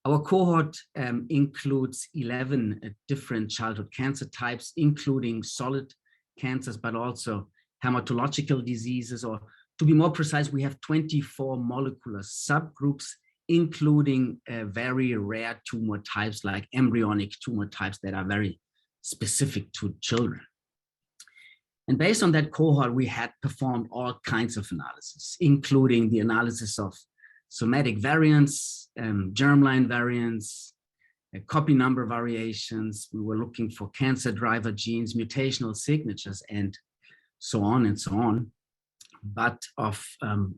Our cohort includes 11 different childhood cancer types, including solid cancers, but also hematological diseases, or to be more precise, we have 24 molecular subgroups, including very rare tumor types like embryonic tumor types that are very specific to children. And based on that cohort, we had performed all kinds of analysis, including the analysis of somatic variants, germline variants, copy number variations. We were looking for cancer driver genes, mutational signatures, and so on and so on. But of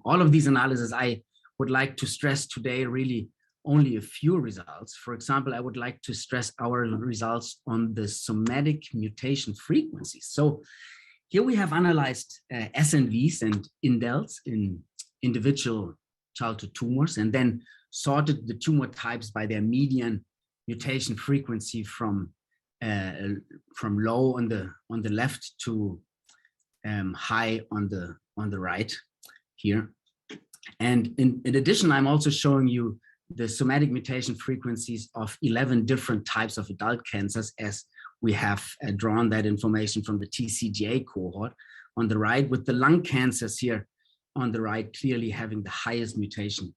all of these analyses, I would like to stress today really only a few results. For example, I would like to stress our results on the somatic mutation frequencies. So here we have analyzed SNVs and indels in individual childhood tumors, and then sorted the tumor types by their median mutation frequency from low on the left to high on the right here. And in addition, I'm also showing you the somatic mutation frequencies of 11 different types of adult cancers, as we have drawn that information from the TCGA cohort on the right, with the lung cancers here on the right clearly having the highest mutation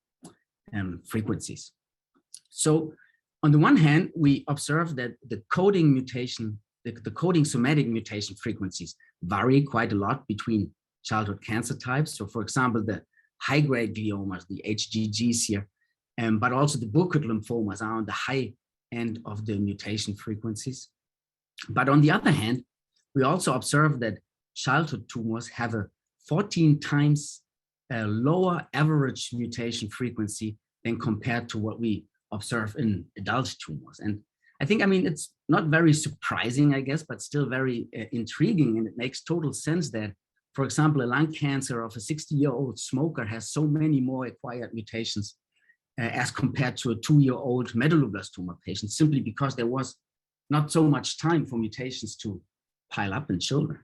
frequencies. So on the one hand, we observe that the coding mutation, the coding somatic mutation frequencies vary quite a lot between childhood cancer types. So for example, the high-grade gliomas, the HGGs here, but also the Burkitt lymphomas are on the high end of the mutation frequencies. But on the other hand, we also observe that childhood tumors have a 14 times lower average mutation frequency than compared to what we observe in adult tumors. And I think, I mean, it's not very surprising, I guess, but still very intriguing. And it makes total sense that, for example, a lung cancer of a 60-year-old smoker has so many more acquired mutations as compared to a 2-year-old medulloblastoma patient, simply because there was not so much time for mutations to pile up in children.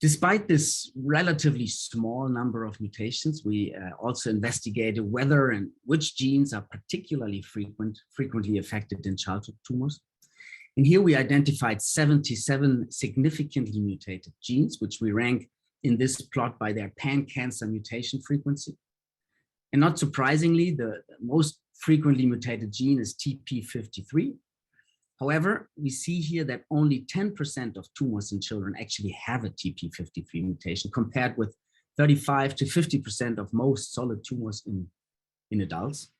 Despite this relatively small number of mutations, we also investigated whether and which genes are particularly frequently affected in childhood tumors. And here we identified 77 significantly mutated genes, which we rank in this plot by their pan-cancer mutation frequency. And not surprisingly, the most frequently mutated gene is TP53. However, we see here that only 10% of tumors in children actually have a TP53 mutation, compared with 35 to 50% of most solid tumors in adults.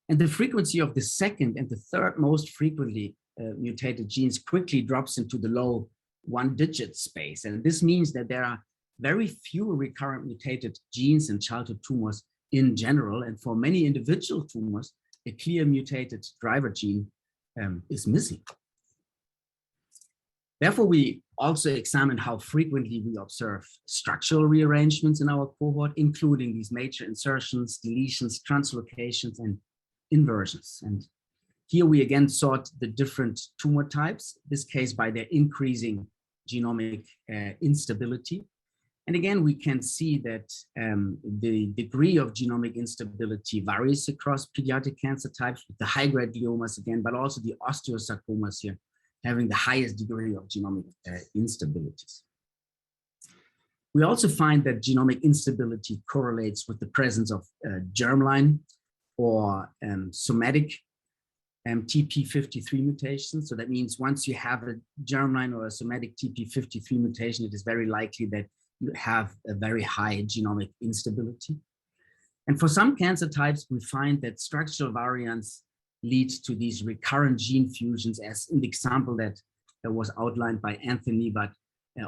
And the frequency of the second and the third most frequently mutated genes quickly drops into the low 1-digit space. And this means that there are very few recurrent mutated genes in childhood tumors in general. And for many individual tumors, a clear mutated driver gene is missing. Therefore, we also examine how frequently we observe structural rearrangements in our cohort, including these major insertions, deletions, translocations, and inversions. And here we again sort the different tumor types, in this case by their increasing genomic instability. And again, we can see that the degree of genomic instability varies across pediatric cancer types, with the high-grade gliomas again, but also the osteosarcomas here having the highest degree of genomic instabilities. We also find that genomic instability correlates with the presence of germline or somatic TP53 mutations. So that means once you have a germline or a somatic TP53 mutation, it is very likely that you have a very high genomic instability. And for some cancer types, we find that structural variants lead to these recurrent gene fusions, as in the example that was outlined by Anthony, but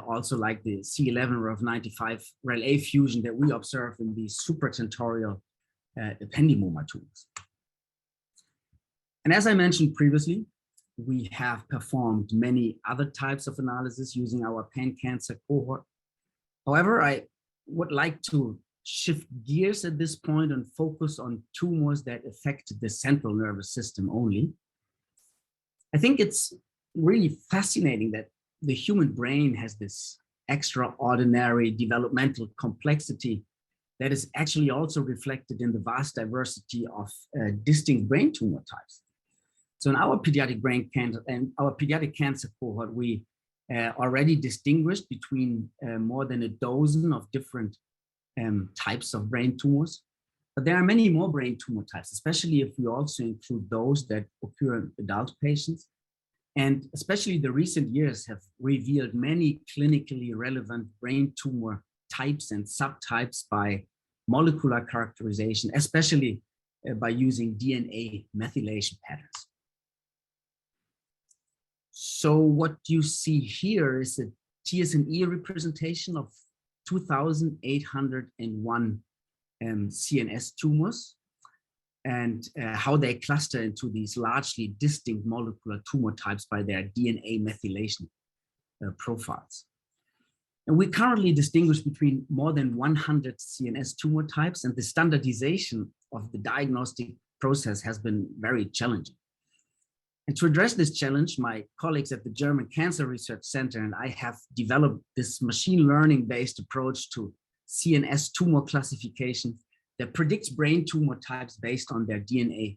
also like the C11-ROV95 REL-A fusion that we observe in the supratentorial ependymoma tumors. And as I mentioned previously, we have performed many other types of analysis using our pan-cancer cohort. However, I would like to shift gears at this point and focus on tumors that affect the central nervous system only. I think it's really fascinating that the human brain has this extraordinary developmental complexity that is actually also reflected in the vast diversity of distinct brain tumor types. So in our pediatric brain cancer and our pediatric cancer cohort, we already distinguished between more than a dozen of different types of brain tumors. But there are many more brain tumor types, especially if we also include those that occur in adult patients. And especially the recent years have revealed many clinically relevant brain tumor types and subtypes by molecular characterization, especially by using DNA methylation patterns. So what you see here is a TSNE representation of 2,801 CNS tumors, and how they cluster into these largely distinct molecular tumor types by their DNA methylation profiles. And we currently distinguish between more than 100 CNS tumor types, and the standardization of the diagnostic process has been very challenging. And to address this challenge, my colleagues at the German Cancer Research Center and I have developed this machine learning-based approach to CNS tumor classification that predicts brain tumor types based on their DNA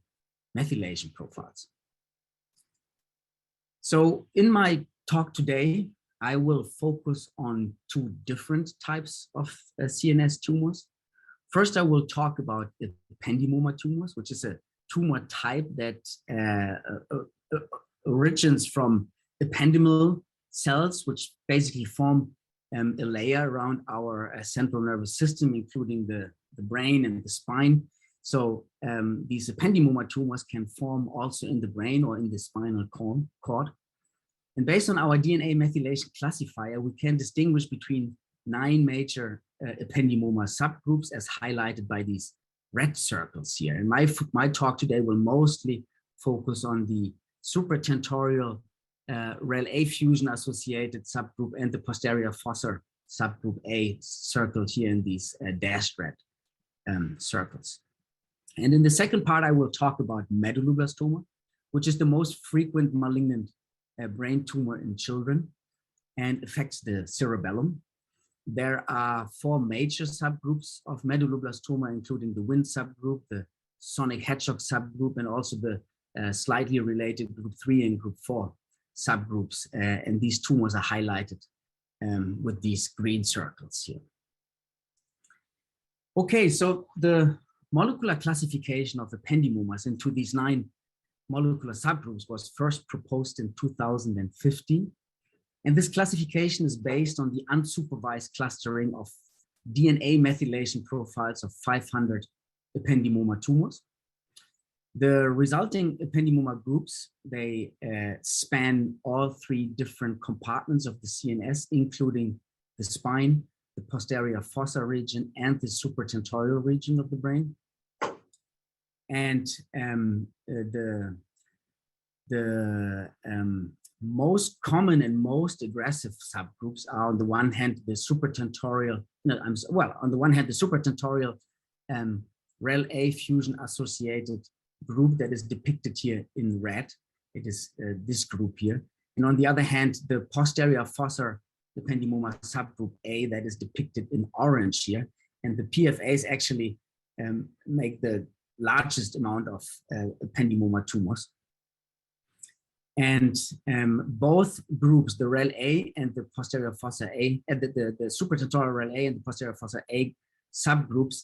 methylation profiles. So in my talk today, I will focus on two different types of CNS tumors. First, I will talk about ependymoma tumors, which is a tumor type that originates from ependymal cells, which basically form a layer around our central nervous system, including the brain and the spine. So these ependymoma tumors can form also in the brain or in the spinal cord. And based on our DNA methylation classifier, we can distinguish between 9 major ependymoma subgroups as highlighted by these red circles here. And my talk today will mostly focus on the supratentorial REL-A fusion associated subgroup and the posterior fossa subgroup A circled here in these dashed red circles. And in the second part, I will talk about medulloblastoma, which is the most frequent malignant brain tumor in children and affects the cerebellum. There are 4 major subgroups of medulloblastoma, including the Wnt subgroup, the sonic hedgehog subgroup, and also the slightly related group 3 and group 4 subgroups. And these tumors are highlighted with these green circles here. Okay, so the molecular classification of ependymomas into these 9 molecular subgroups was first proposed in 2015. And this classification is based on the unsupervised clustering of DNA methylation profiles of 500 ependymoma tumors. The resulting ependymoma groups, they span all 3 different compartments of the CNS, including the spine, the posterior fossa region, and the supratentorial region of the brain. And the most common and most aggressive subgroups are, on the one hand, the supratentorial, on the one hand, the supratentorial REL-A fusion associated group that is depicted here in red. It is this group here. And on the other hand, the posterior fossa ependymoma subgroup A that is depicted in orange here. And the PFAs actually make the largest amount of ependymoma tumors. And both groups, the REL-A and the posterior fossa A, the supratentorial REL-A and the posterior fossa A subgroups,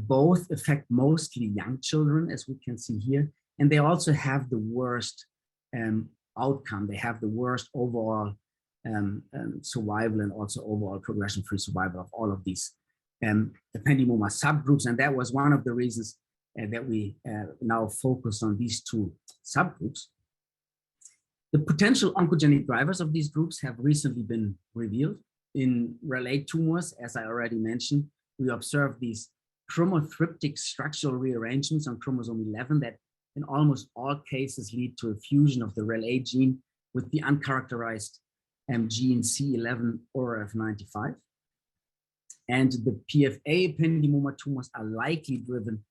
both affect mostly young children, as we can see here, and they also have the worst outcome. They have the worst overall survival and also overall progression-free survival of all of these ependymoma subgroups, and that was one of the reasons that we now focus on these 2 subgroups. The potential oncogenic drivers of these groups have recently been revealed. In REL-A tumors, as I already mentioned, we observe these chromothriptic structural rearrangements on chromosome 11 that in almost all cases lead to a fusion of the REL-A gene with the uncharacterized gene C11 or F95. And the PFA ependymoma tumors are likely driven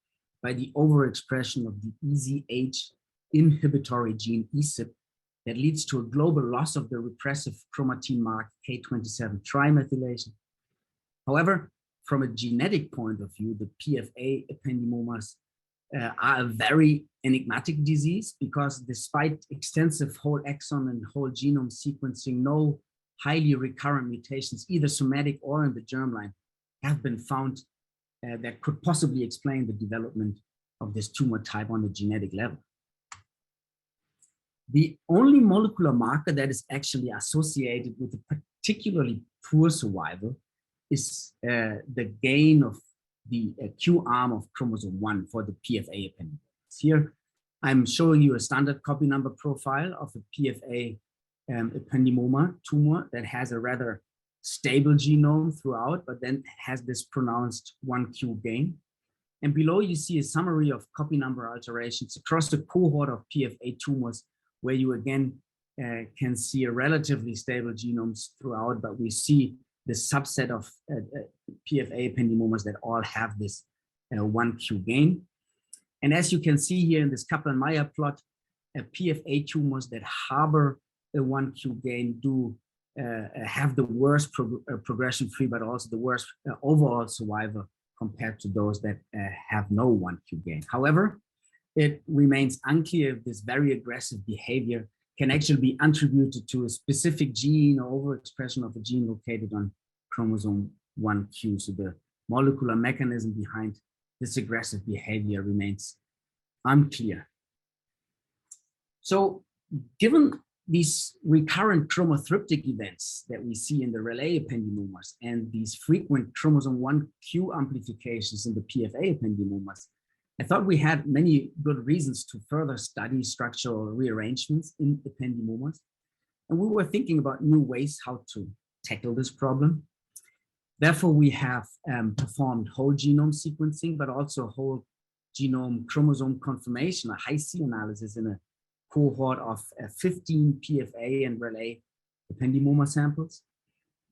by the overexpression of the EZH inhibitory gene ECIP that leads to a global loss of the repressive chromatin mark K27 trimethylation. However, from a genetic point of view, the PFA ependymomas are a very enigmatic disease because despite extensive whole exon and whole genome sequencing, no highly recurrent mutations, either somatic or in the germline, have been found that could possibly explain the development of this tumor type on a genetic level. The only molecular marker that is actually associated with a particularly poor survival is the gain of the Q arm of chromosome 1 for the PFA appendix. Here, I'm showing you a standard copy number profile of a PFA ependymoma tumor that has a rather stable genome throughout, but then has this pronounced 1Q gain. And below you see a summary of copy number alterations across the cohort of PFA tumors, where you again can see a relatively stable genomes throughout, but we see the subset of PFA ependymomas that all have this 1Q gain. And as you can see here in this Kaplan-Meier plot, PFA tumors that harbor a 1Q gain do have the worst progression-free, but also the worst overall survival compared to those that have no 1Q gain. However, it remains unclear if this very aggressive behavior can actually be attributed to a specific gene or overexpression of a gene located on chromosome 1Q. So the molecular mechanism behind this aggressive behavior remains unclear. So given these recurrent chromothriptic events that we see in the relay ependymomas and these frequent chromosome 1Q amplifications in the PFA ependymomas, I thought we had many good reasons to further study structural rearrangements in ependymomas. And we were thinking about new ways how to tackle this problem. Therefore, we have performed whole genome sequencing, but also whole genome chromosome confirmation, a high-C analysis in a cohort of 15 PFA and relay ependymoma samples.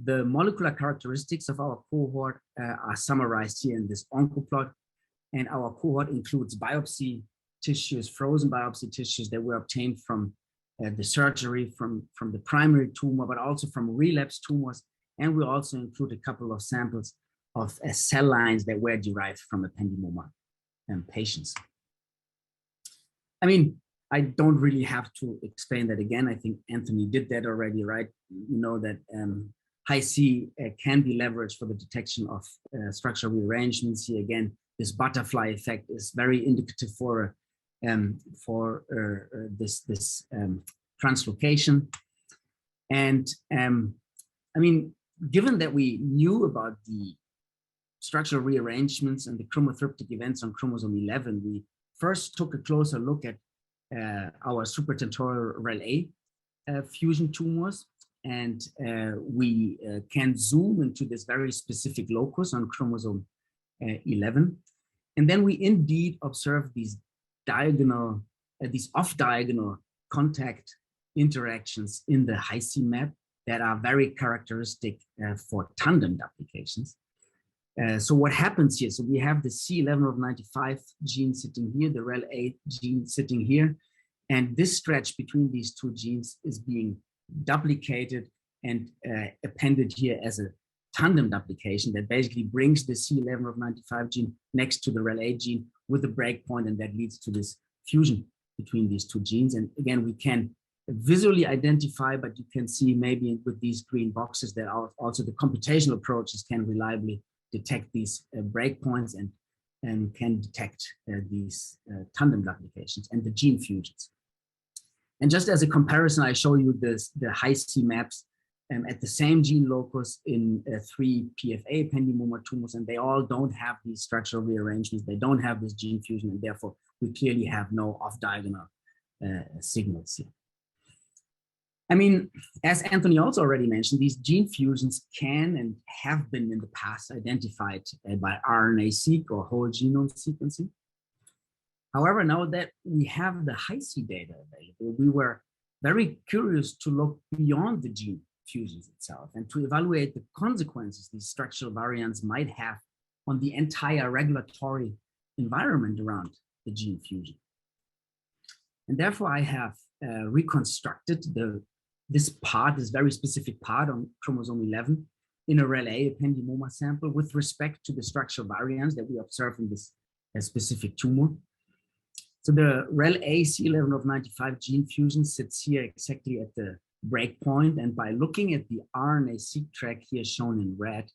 The molecular characteristics of our cohort are summarized here in this oncoplot. And our cohort includes biopsy tissues, frozen biopsy tissues that were obtained from the surgery, from the primary tumor, but also from relapsed tumors. And we also include a couple of samples of cell lines that were derived from ependymoma patients. I mean, I don't really have to explain that again. I think Anthony did that already, right? You know that high-C can be leveraged for the detection of structural rearrangements. Here again, this butterfly effect is very indicative for this translocation. And I mean, given that we knew about the structural rearrangements and the chromothriptic events on chromosome 11, we first took a closer look at our supratentorial relay fusion tumors. And we can zoom into this very specific locus on chromosome 11. And then we indeed observe these diagonal, these off-diagonal contact interactions in the high-C map that are very characteristic for tandem duplications. So what happens here? So we have the C11 of 95 gene sitting here, the REL8 gene sitting here, and this stretch between these two genes is being duplicated and appended here as a tandem duplication that basically brings the C11 of 95 gene next to the REL8 gene with a breakpoint, and that leads to this fusion between these two genes. And again, we can visually identify, but you can see maybe with these green boxes that also the computational approaches can reliably detect these breakpoints and can detect these tandem duplications and the gene fusions. And just as a comparison, I show you the high-C maps at the same gene locus in 3 PFA ependymoma tumors, and they all don't have these structural rearrangements. They don't have this gene fusion, and therefore we clearly have no off-diagonal signals here. I mean, as Anthony also already mentioned, these gene fusions can and have been in the past identified by RNA-seq or whole genome sequencing. However, now that we have the high-C data available, we were very curious to look beyond the gene fusions itself and to evaluate the consequences these structural variants might have on the entire regulatory environment around the gene fusion. And therefore, I have reconstructed this very specific part on chromosome 11 in a relay ependymoma sample with respect to the structural variants that we observe in this specific tumor. So the REL-A C11 of 95 gene fusion sits here exactly at the breakpoint, and by looking at the RNA-seq track here shown in red,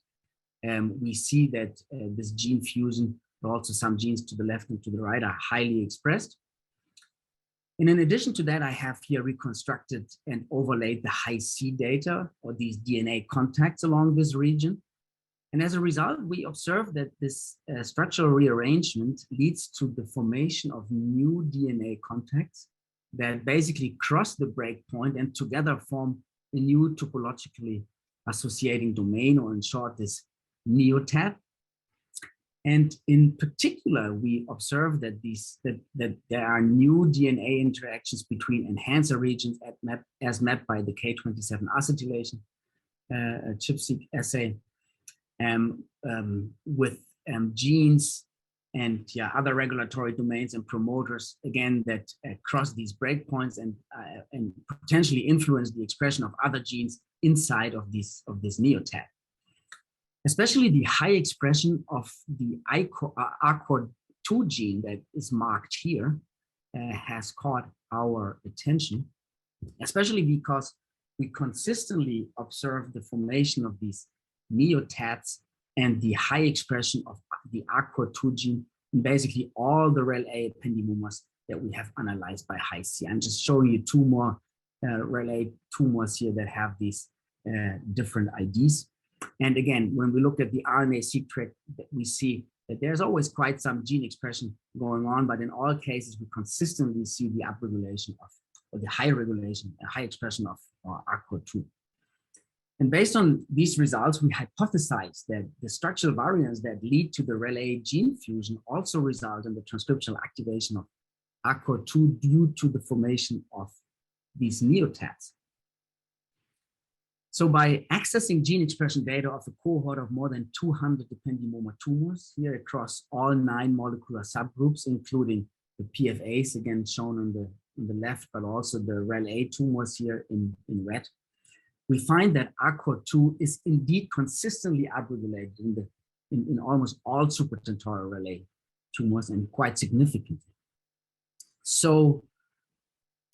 we see that this gene fusion, but also some genes to the left and to the right, are highly expressed. And in addition to that, I have here reconstructed and overlaid the high-C data, or these DNA contacts along this region. And as a result, we observe that this structural rearrangement leads to the formation of new DNA contacts that basically cross the breakpoint and together form a new topologically associating domain, or in short, this neotab. And in particular, we observe that that there are new DNA interactions between enhancer regions as mapped by the K27 acetylation ChIP-seq assay, with genes and other regulatory domains and promoters, again, that cross these breakpoints and potentially influence the expression of other genes inside of this neotab. Especially the high expression of the ARCHOR2 gene that is marked here has caught our attention, especially because we consistently observe the formation of these neotabs and the high expression of the ARCHOR2 gene in basically all the REL-A ependymomas that we have analyzed by Hi-C. I'm just showing you two more REL-A tumors here that have these different IDs. And again, when we look at the RNA-seq track, we see that there's always quite some gene expression going on, but in all cases, we consistently see the upregulation of, or the high regulation, high expression of ARCHOR2. And based on these results, we hypothesize that the structural variants that lead to the REL-A gene fusion also result in the transcriptional activation of ARCHOR2 due to the formation of these neotabs. So by accessing gene expression data of a cohort of more than 200 ependymoma tumors here across all 9 molecular subgroups, including the PFAs, again shown on the left, but also the REL-A tumors here in red, we find that ARCHOR2 is indeed consistently upregulated in almost all supratentorial REL-A tumors, and quite significantly. So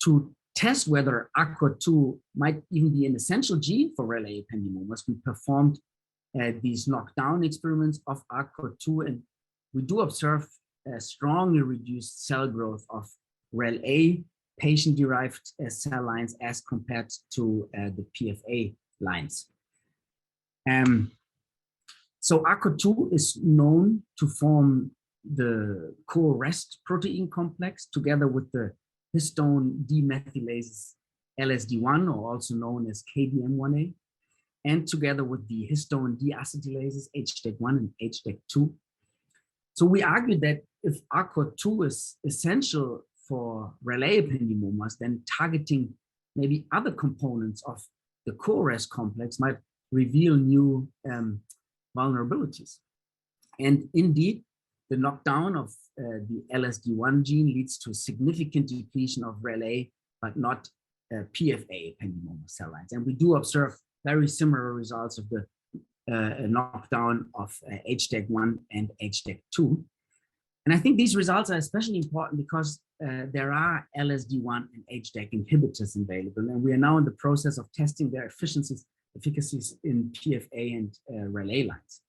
to test whether ARCHOR2 might even be an essential gene for REL-A ependymomas, we performed these knockdown experiments of ARCHOR2, and we do observe strongly reduced cell growth of REL-A patient-derived cell lines as compared to the PFA lines. So ARCHOR2 is known to form the co-rest protein complex together with the histone demethylases LSD1, or also known as KDM1A, and together with the histone deacetylases HDAC1 and HDAC2. So we argue that if ARCHOR2 is essential for REL-A ependymomas, then targeting maybe other components of the co-rest complex might reveal new vulnerabilities. And indeed, the knockdown of the LSD1 gene leads to significant depletion of REL-A, but not PFA ependymoma cell lines. And we do observe very similar results of the knockdown of HDAC1 and HDAC2. And I think these results are especially important because there are LSD1 and HDAC inhibitors available, and we are now in the process of testing their efficacies in PFA and REL-A lines.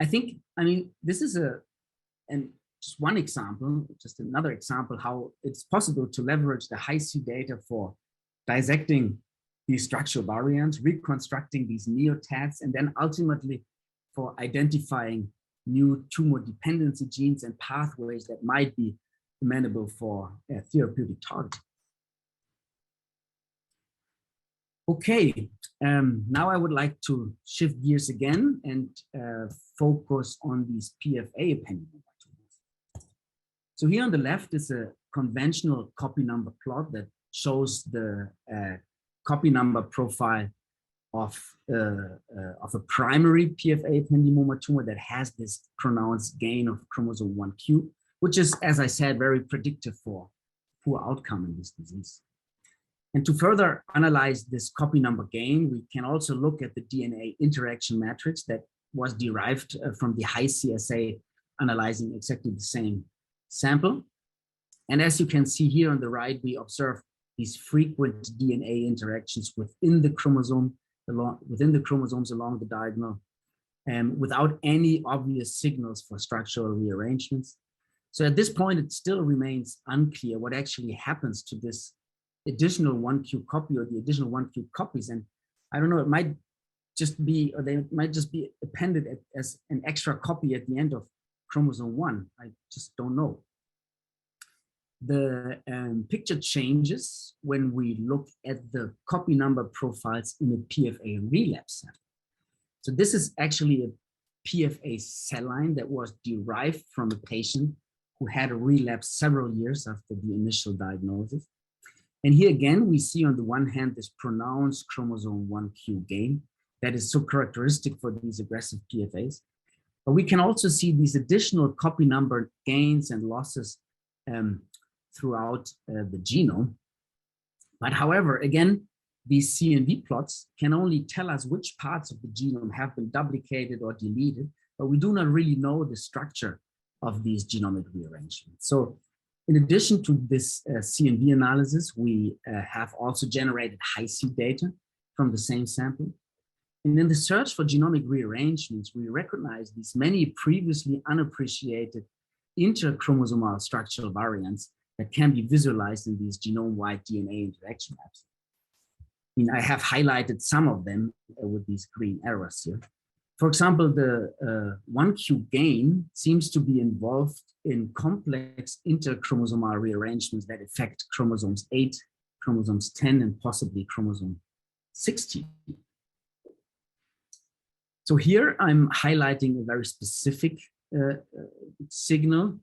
I mean, this is just one example, just another example how it's possible to leverage the Hi-C data for dissecting these structural variants, reconstructing these neotabs, and then ultimately for identifying new tumor-dependency genes and pathways that might be amenable for therapeutic targeting. Okay, now I would like to shift gears again and focus on these PFA ependymoma tumors. So here on the left is a conventional copy number plot that shows the copy number profile of a primary PFA ependymoma tumor that has this pronounced gain of chromosome 1q, which is, as I said, very predictive for poor outcome in this disease. And to further analyze this copy number gain, we can also look at the DNA interaction matrix that was derived from the Hi-C assay analyzing exactly the same sample. And as you can see here on the right, we observe these frequent DNA interactions within the chromosomes along the diagonal, without any obvious signals for structural rearrangements. So at this point, it still remains unclear what actually happens to this additional 1q copy or the additional 1q copies. And I don't know, it might just be, or they might just be appended as an extra copy at the end of chromosome 1. I just don't know. The picture changes when we look at the copy number profiles in a PFA relapse sample. So this is actually a PFA cell line that was derived from a patient who had a relapse several years after the initial diagnosis. And here again, we see on the one hand this pronounced chromosome 1q gain that is so characteristic for these aggressive PFAs. But we can also see these additional copy number gains and losses throughout the genome. But however, again, these CNV plots can only tell us which parts of the genome have been duplicated or deleted, but we do not really know the structure of these genomic rearrangements. So in addition to this CNV analysis, we have also generated high-seq data from the same sample. And in the search for genomic rearrangements, we recognize these many previously unappreciated inter-chromosomal structural variants that can be visualized in these genome-wide DNA interaction maps. I mean, I have highlighted some of them with these green arrows here. For example, the 1q gain seems to be involved in complex inter-chromosomal rearrangements that affect chromosomes 8, chromosomes 10, and possibly chromosome 16. So here I'm highlighting a very specific signal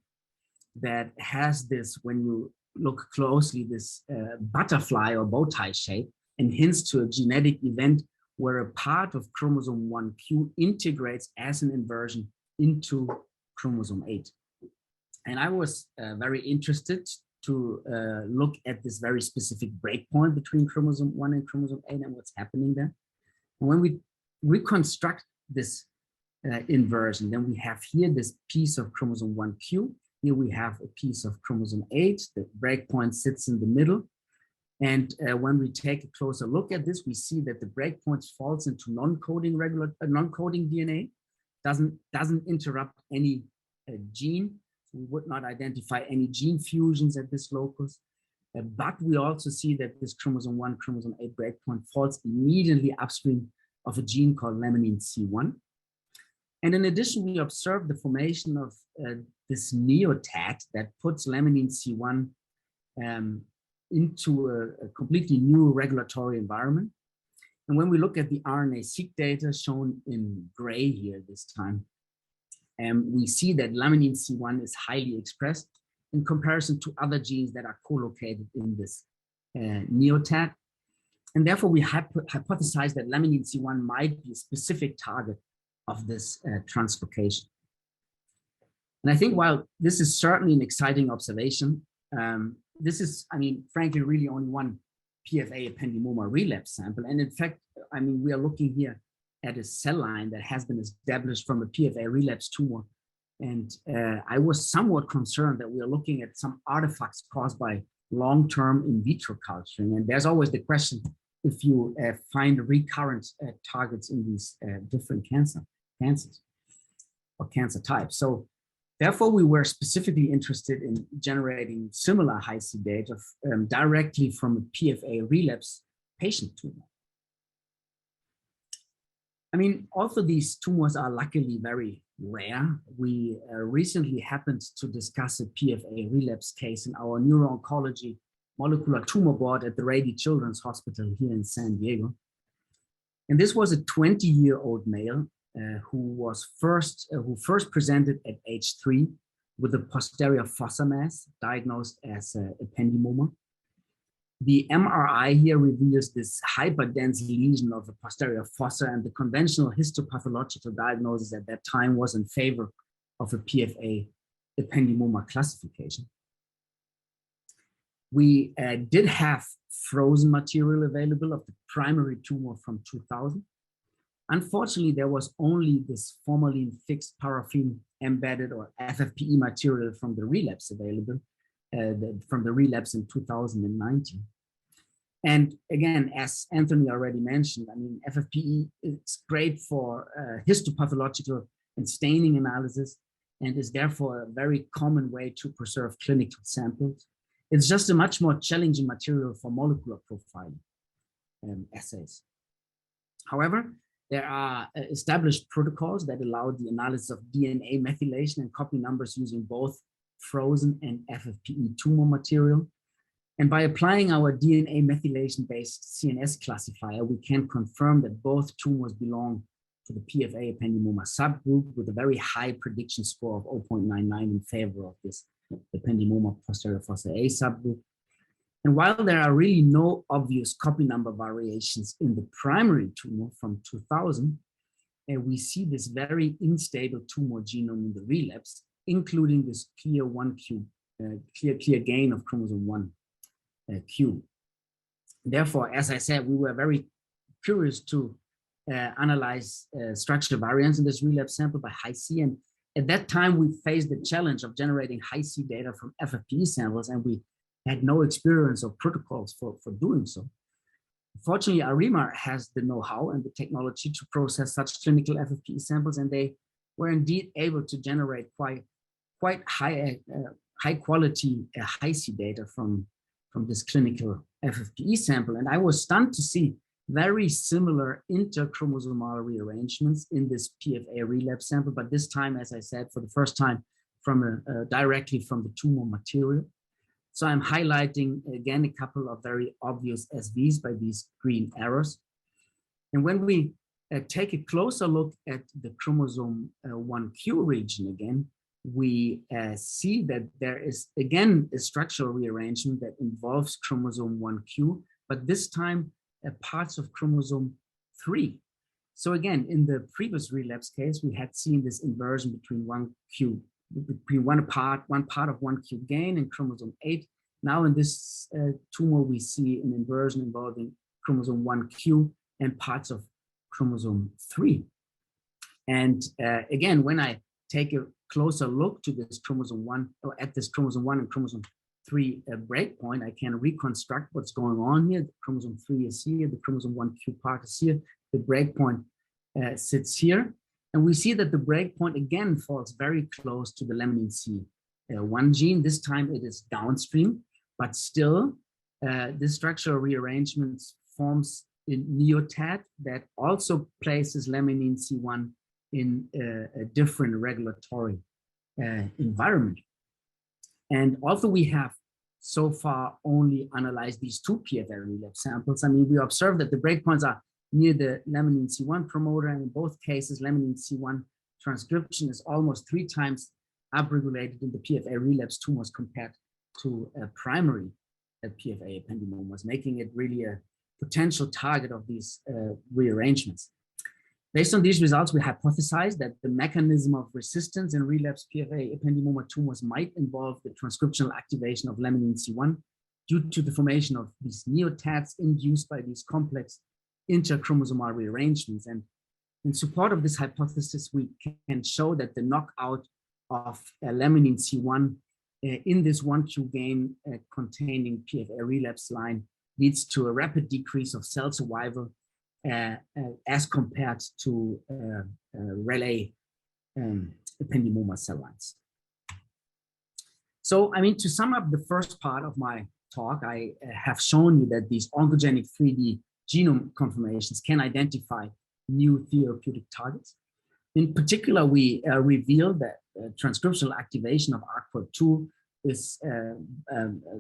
that has this, when you look closely, this butterfly or bow tie shape, and hints to a genetic event where a part of chromosome 1q integrates as an inversion into chromosome 8. And I was very interested to look at this very specific breakpoint between chromosome 1 and chromosome 8 and what's happening there. And when we reconstruct this inversion, then we have here this piece of chromosome 1q. Here we have a piece of chromosome 8. The breakpoint sits in the middle. And when we take a closer look at this, we see that the breakpoint falls into non-coding DNA, doesn't interrupt any gene. We would not identify any gene fusions at this locus. But we also see that this chromosome 1, chromosome 8 breakpoint falls immediately upstream of a gene called laminin C1. And in addition, we observe the formation of this neotag that puts laminin C1 into a completely new regulatory environment. And when we look at the RNA-seq data shown in gray here this time, we see that laminin C1 is highly expressed in comparison to other genes that are co-located in this neotag. And therefore, we hypothesize that laminin C1 might be a specific target of this translocation. And I think while this is certainly an exciting observation, this is, I mean, frankly, really only one PFA ependymoma relapse sample. And in fact, I mean, we are looking here at a cell line that has been established from a PFA relapse tumor. And I was somewhat concerned that we are looking at some artifacts caused by long-term in vitro culturing. And there's always the question if you find recurrent targets in these different cancers or cancer types. So therefore, we were specifically interested in generating similar high-seq data directly from a PFA relapse patient tumor. I mean, also these tumors are luckily very rare. We recently happened to discuss a PFA relapse case in our neuro-oncology molecular tumor board at the Rady Children's Hospital here in San Diego. And this was a 20-year-old male who first presented at age 3 with a posterior fossa mass diagnosed as a ependymoma. The MRI here reveals this hyperdense lesion of the posterior fossa, and the conventional histopathological diagnosis at that time was in favor of a PFA ependymoma classification. We did have frozen material available of the primary tumor from 2000. Unfortunately, there was only this formalin fixed paraffin embedded or FFPE material from the relapse available, from the relapse in 2019. And again, as Anthony already mentioned, I mean, FFPE is great for histopathological and staining analysis and is therefore a very common way to preserve clinical samples. It's just a much more challenging material for molecular profiling assays. However, There are established protocols that allow the analysis of DNA methylation and copy numbers using both frozen and FFPE tumor material. And by applying our DNA methylation-based CNS classifier, we can confirm that both tumors belong to the PFA ependymoma subgroup with a very high prediction score of 0.99 in favor of this ependymoma posterior fossa A subgroup. And while there are really no obvious copy number variations in the primary tumor from 2000, we see this very unstable tumor genome in the relapse, including this clear 1q, clear gain of chromosome 1q. Therefore, as I said, we were very curious to analyze structural variants in this relapse sample by Hi-C. And at that time, we faced the challenge of generating Hi-C data from FFPE samples, and we had no experience or protocols for doing so. Fortunately, Arima has the know-how and the technology to process such clinical FFPE samples, and they were indeed able to generate quite high quality Hi-C data from this clinical FFPE sample. And I was stunned to see very similar inter-chromosomal rearrangements in this PFA relapse sample, but this time, as I said, for the first time from directly from the tumor material. So I'm highlighting again a couple of very obvious SVs by these green arrows. And when we take a closer look at the chromosome 1q region again, we see that there is again a structural rearrangement that involves chromosome 1q, but this time parts of chromosome 3. So again, in the previous relapse case, we had seen this inversion between one part of 1q gain and chromosome 8. Now in this tumor, we see an inversion involving chromosome 1q and parts of chromosome 3. And again, when I take a closer look to this chromosome 1, or at this chromosome 1 and chromosome 3 breakpoint, I can reconstruct what's going on here. The chromosome 3 is here, the chromosome 1q part is here, the breakpoint sits here. And we see that the breakpoint again falls very close to the laminin C1 gene. This time it is downstream, but still this structural rearrangement forms a neotad that also places laminin C1 in a different regulatory environment. And although we have so far only analyzed these two PFA relapse samples, I mean, we observe that the breakpoints are near the laminin C1 promoter, and in both cases, laminin C1 transcription is almost 3 times upregulated in the PFA relapse tumors compared to primary PFA ependymomas, making it really a potential target of these rearrangements. Based on these results, we hypothesized that the mechanism of resistance in relapse PFA ependymoma tumors might involve the transcriptional activation of laminin C1 due to the formation of these neotads induced by these complex inter-chromosomal rearrangements. And in support of this hypothesis, we can show that the knockout of laminin C1 in this 1q gain containing PFA relapse line leads to a rapid decrease of cell survival as compared to relay ependymoma cell lines. So, I mean, to sum up the first part of my talk, I have shown you that these oncogenic 3D genome conformations can identify new therapeutic targets. In particular, we revealed that transcriptional activation of ARCPOR2 is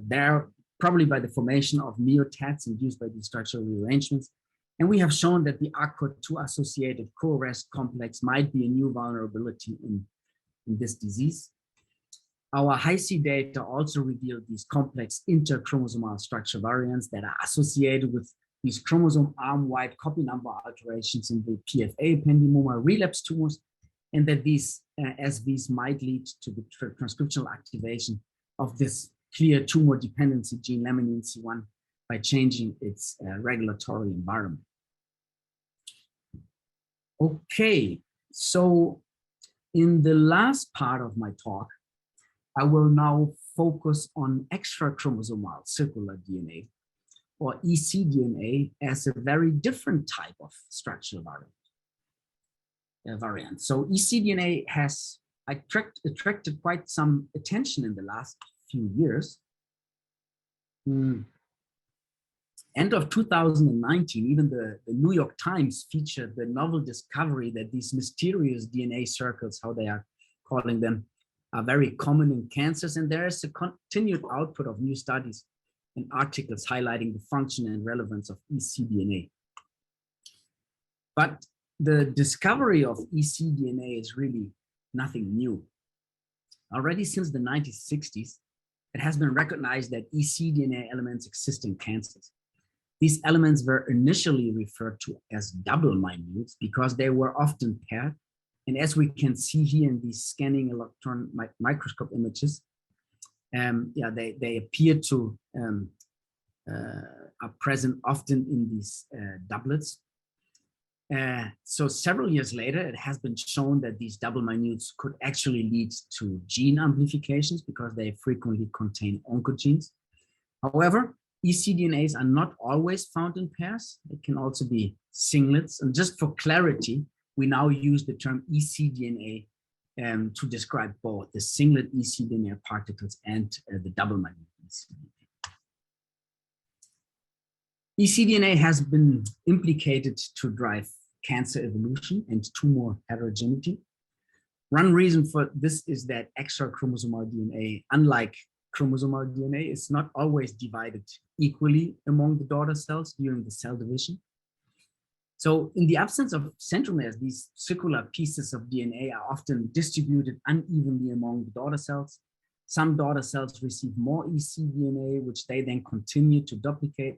there probably by the formation of neotads induced by these structural rearrangements. And we have shown that the ARCPOR2 associated co-arrest complex might be a new vulnerability in this disease. Our Hi-C data also revealed these complex inter-chromosomal structure variants that are associated with these chromosome arm-wide copy number alterations in the PFA ependymoma relapse tumors, and that these SVs might lead to the transcriptional activation of this clear tumor dependency gene laminin C1 by changing its regulatory environment. Okay, so in the last part of my talk, I will now focus on extrachromosomal circular DNA, or ecDNA, as a very different type of structural variant. So ecDNA has attracted quite some attention in the last few years. End of 2019, even the New York Times featured the novel discovery that these mysterious DNA circles, how they are calling them, are very common in cancers. And there is a continued output of new studies and articles highlighting the function and relevance of ecDNA. But the discovery of ecDNA is really nothing new. Already since the 1960s, it has been recognized that ecDNA elements exist in cancers. These elements were initially referred to as double minutes because they were often paired. And as we can see here in these scanning electron microscope images, they appear to are present often in these doublets. So several years later, it has been shown that these double minutes could actually lead to gene amplifications because they frequently contain oncogenes. However, ecDNAs are not always found in pairs. It can also be singlets. And just for clarity, we now use the term ecDNA to describe both the singlet ecDNA particles and the double minute ecDNA. ecDNA has been implicated to drive cancer evolution and tumor heterogeneity. One reason for this is that extrachromosomal DNA, unlike chromosomal DNA, is not always divided equally among the daughter cells during the cell division. So in the absence of centromeres, these circular pieces of DNA are often distributed unevenly among the daughter cells. Some daughter cells receive more ecDNA, which they then continue to duplicate.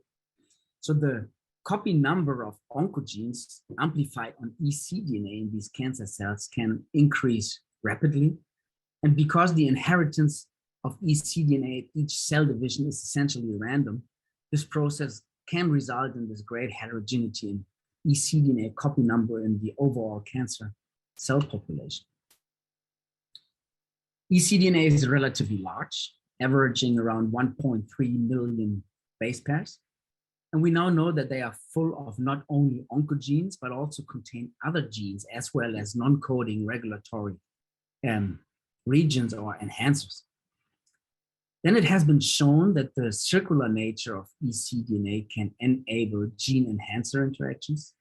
So the copy number of oncogenes amplified on ecDNA in these cancer cells can increase rapidly. And because the inheritance of ecDNA at each cell division is essentially random, this process can result in this great heterogeneity in ecDNA copy number in the overall cancer cell population. ecDNA is relatively large, averaging around 1.3 million base pairs. And we now know that they are full of not only oncogenes, but also contain other genes as well as non-coding regulatory regions or enhancers. Then it has been shown that the circular nature of ecDNA can enable gene enhancer interactions.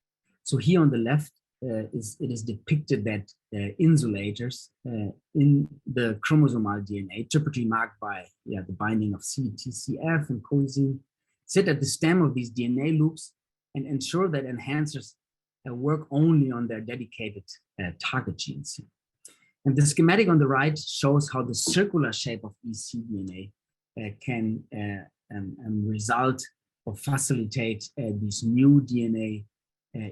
So here on the left, it is depicted that insulators in the chromosomal DNA, typically marked by the binding of CTCF and coenzine, sit at the stem of these DNA loops and ensure that enhancers work only on their dedicated target genes. And the schematic on the right shows how the circular shape of ecDNA can result or facilitate these new DNA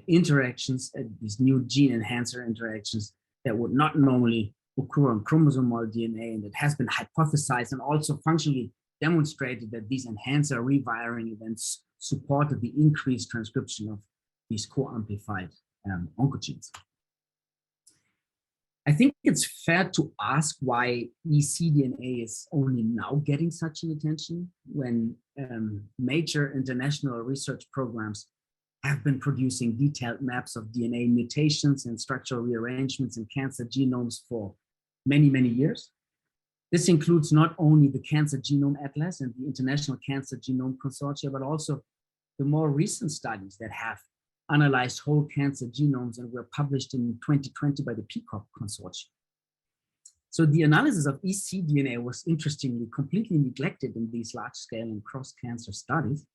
interactions, these new gene enhancer interactions that would not normally occur on chromosomal DNA. And it has been hypothesized and also functionally demonstrated that these enhancer rewiring events supported the increased transcription of these co-amplified oncogenes. I think it's fair to ask why ecDNA is only now getting such an attention when major international research programs have been producing detailed maps of DNA mutations and structural rearrangements in cancer genomes for many, many years. This includes not only the Cancer Genome Atlas and the International Cancer Genome Consortia, but also the more recent studies that have analyzed whole cancer genomes and were published in 2020 by the PCOP Consortium. So the analysis of ecDNA was interestingly completely neglected in these large-scale and cross-cancer studies.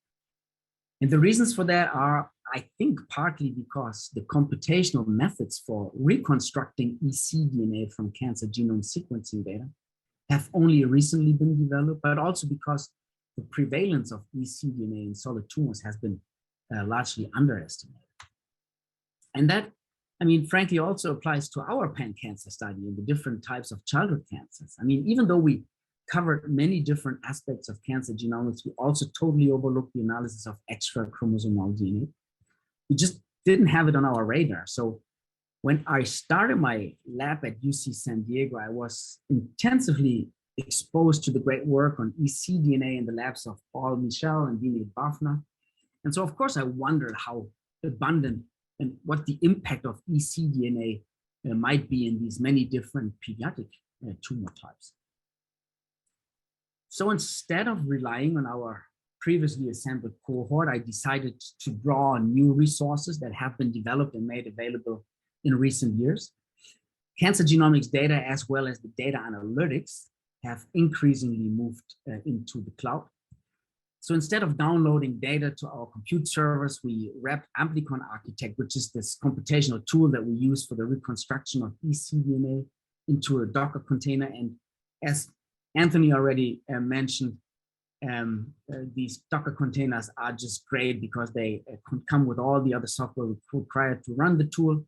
And the reasons for that are, I think, partly because the computational methods for reconstructing ecDNA from cancer genome sequencing data have only recently been developed, but also because the prevalence of ecDNA in solid tumors has been largely underestimated. And that, I mean, frankly, also applies to our pan-cancer study in the different types of childhood cancers. I mean, even though we covered many different aspects of cancer genomics, we also totally overlooked the analysis of extrachromosomal DNA. We just didn't have it on our radar. So when I started my lab at UC San Diego, I was intensively exposed to the great work on ecDNA in the labs of Paul Michel and Vinay Bafna. And so, of course, I wondered how abundant and what the impact of ecDNA might be in these many different pediatric tumor types. So instead of relying on our previously assembled cohort, I decided to draw on new resources that have been developed and made available in recent years. Cancer genomics data, as well as the data analytics, have increasingly moved into the cloud. So instead of downloading data to our compute servers, we wrapped Amplicon Architect, which is this computational tool that we use for the reconstruction of ecDNA, into a Docker container. And as Anthony already mentioned, these Docker containers are just great because they come with all the other software required to run the tool.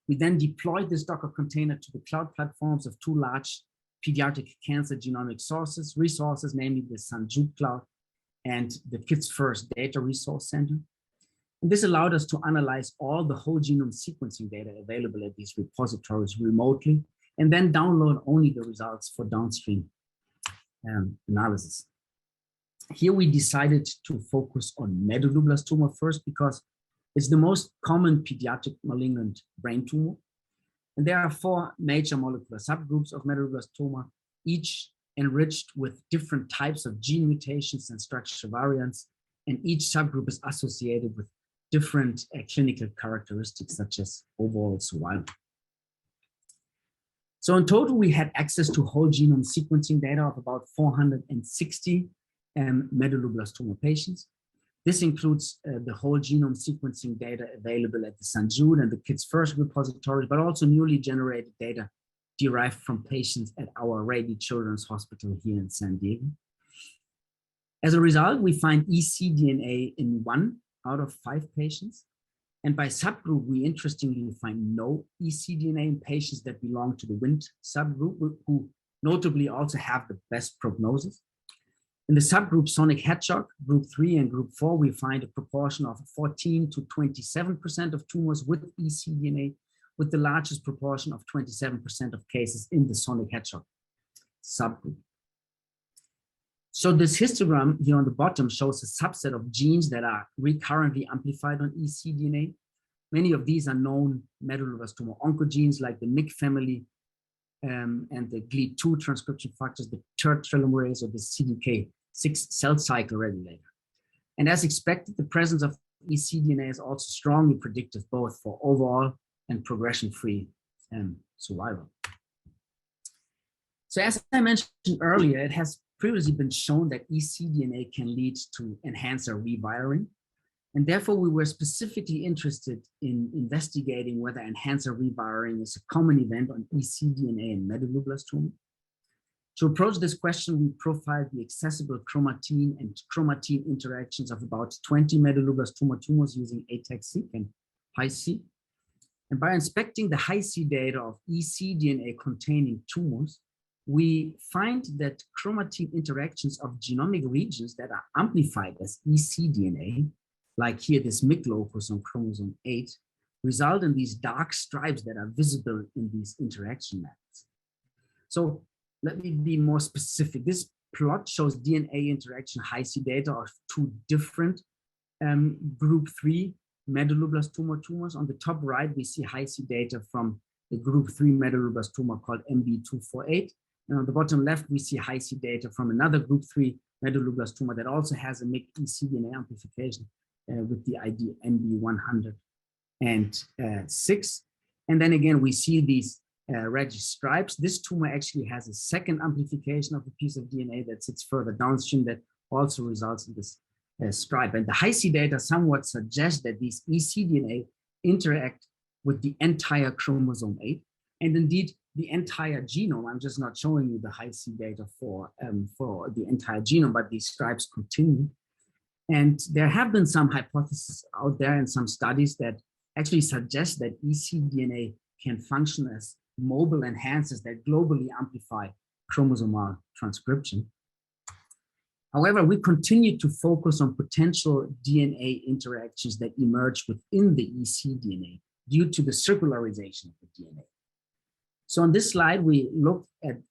We then deployed this Docker container to the cloud platforms of two large pediatric cancer genomic resources, namely the Sanju Cloud and the Kids First Data Resource Center. And this allowed us to analyze all the whole genome sequencing data available at these repositories remotely, and then download only the results for downstream analysis. Here we decided to focus on medulloblastoma first because it's the most common pediatric malignant brain tumor. And there are 4 major molecular subgroups of medulloblastoma, each enriched with different types of gene mutations and structural variants. And each subgroup is associated with different clinical characteristics, such as overall survival. So in total, we had access to whole genome sequencing data of about 460 medulloblastoma patients. This includes the whole genome sequencing data available at the Sanju and the Kids First repositories, but also newly generated data derived from patients at our Rady Children's Hospital here in San Diego. As a result, we find ecDNA in 1 out of 5 patients. And by subgroup, we interestingly find no ecDNA in patients that belong to the WNT subgroup, who notably also have the best prognosis. In the subgroup Sonic Hedgehog, group 3 and group 4, we find a proportion of 14 to 27% of tumors with ecDNA, with the largest proportion of 27% of cases in the Sonic Hedgehog subgroup. So this histogram here on the bottom shows a subset of genes that are recurrently amplified on ecDNA. Many of these are known medulloblastoma oncogenes like the MYC family and the GLI2 transcription factors, the TERT telomerase, or the CDK6 cell cycle regulator. And as expected, the presence of ecDNA is also strongly predictive both for overall and progression-free survival. So as I mentioned earlier, it has previously been shown that ecDNA can lead to enhancer rewiring. And therefore, we were specifically interested in investigating whether enhancer rewiring is a common event on ecDNA and medulloblastoma. To approach this question, we profiled the accessible chromatin and chromatin interactions of about 20 medulloblastoma tumors using ATAC-seq and Hi-seq. And by inspecting the Hi-seq data of ecDNA containing tumors, we find that chromatin interactions of genomic regions that are amplified as ecDNA, like here this MYC locus on chromosome 8, result in these dark stripes that are visible in these interaction maps. So let me be more specific. This plot shows DNA interaction Hi-seq data of 2 different group 3 medulloblastoma tumors. On the top right, we see Hi-seq data from the group 3 medulloblastoma called MB248. And on the bottom left, we see Hi-seq data from another group 3 medulloblastoma that also has a MYC ecDNA amplification with the ID MB106. And then again, we see these red stripes. This tumor actually has a second amplification of a piece of DNA that sits further downstream that also results in this stripe. And the Hi-seq data somewhat suggest that these ecDNA interact with the entire chromosome 8, and indeed the entire genome. I'm just not showing you the Hi-seq data for the entire genome, but these stripes continue. And there have been some hypotheses out there and some studies that actually suggest that ecDNA can function as mobile enhancers that globally amplify chromosomal transcription. However, we continue to focus on potential DNA interactions that emerge within the ecDNA due to the circularization of the DNA. So on this slide, we look at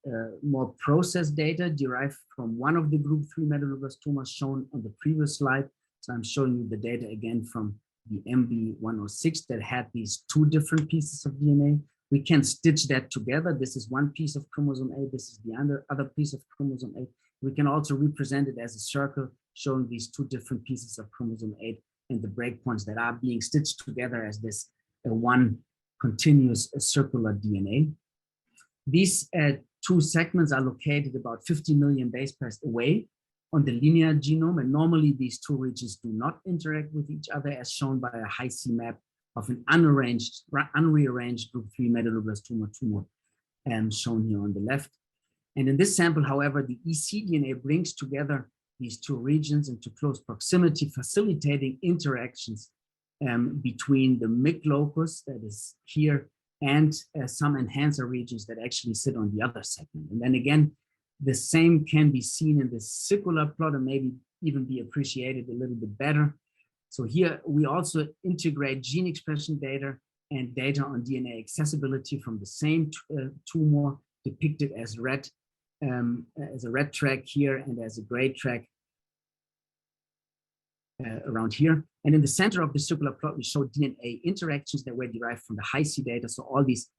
more process data derived from one of the group 3 medulloblastomas shown on the previous slide. So I'm showing you the data again from the MB106 that had these 2 different pieces of DNA. We can stitch that together. This is one piece of chromosome 8. This is the other piece of chromosome 8. We can also represent it as a circle showing these two different pieces of chromosome 8 and the breakpoints that are being stitched together as this one continuous circular DNA. These two segments are located about 50 million base pairs away on the linear genome, and normally these two regions do not interact with each other, as shown by a Hi-C map of an unrearranged group 3 medulloblastic tumor shown here on the left. And in this sample, however, the ecDNA brings together these two regions into close proximity, facilitating interactions between the MYC locus that is here and some enhancer regions that actually sit on the other segment. And then again, the same can be seen in this circular plot and maybe even be appreciated a little bit better. So here we also integrate gene expression data and data on DNA accessibility from the same tumor depicted as red, as a red track here and as a gray track around here. And in the center of the circular plot, we show DNA interactions that were derived from the Hi-C data. So all these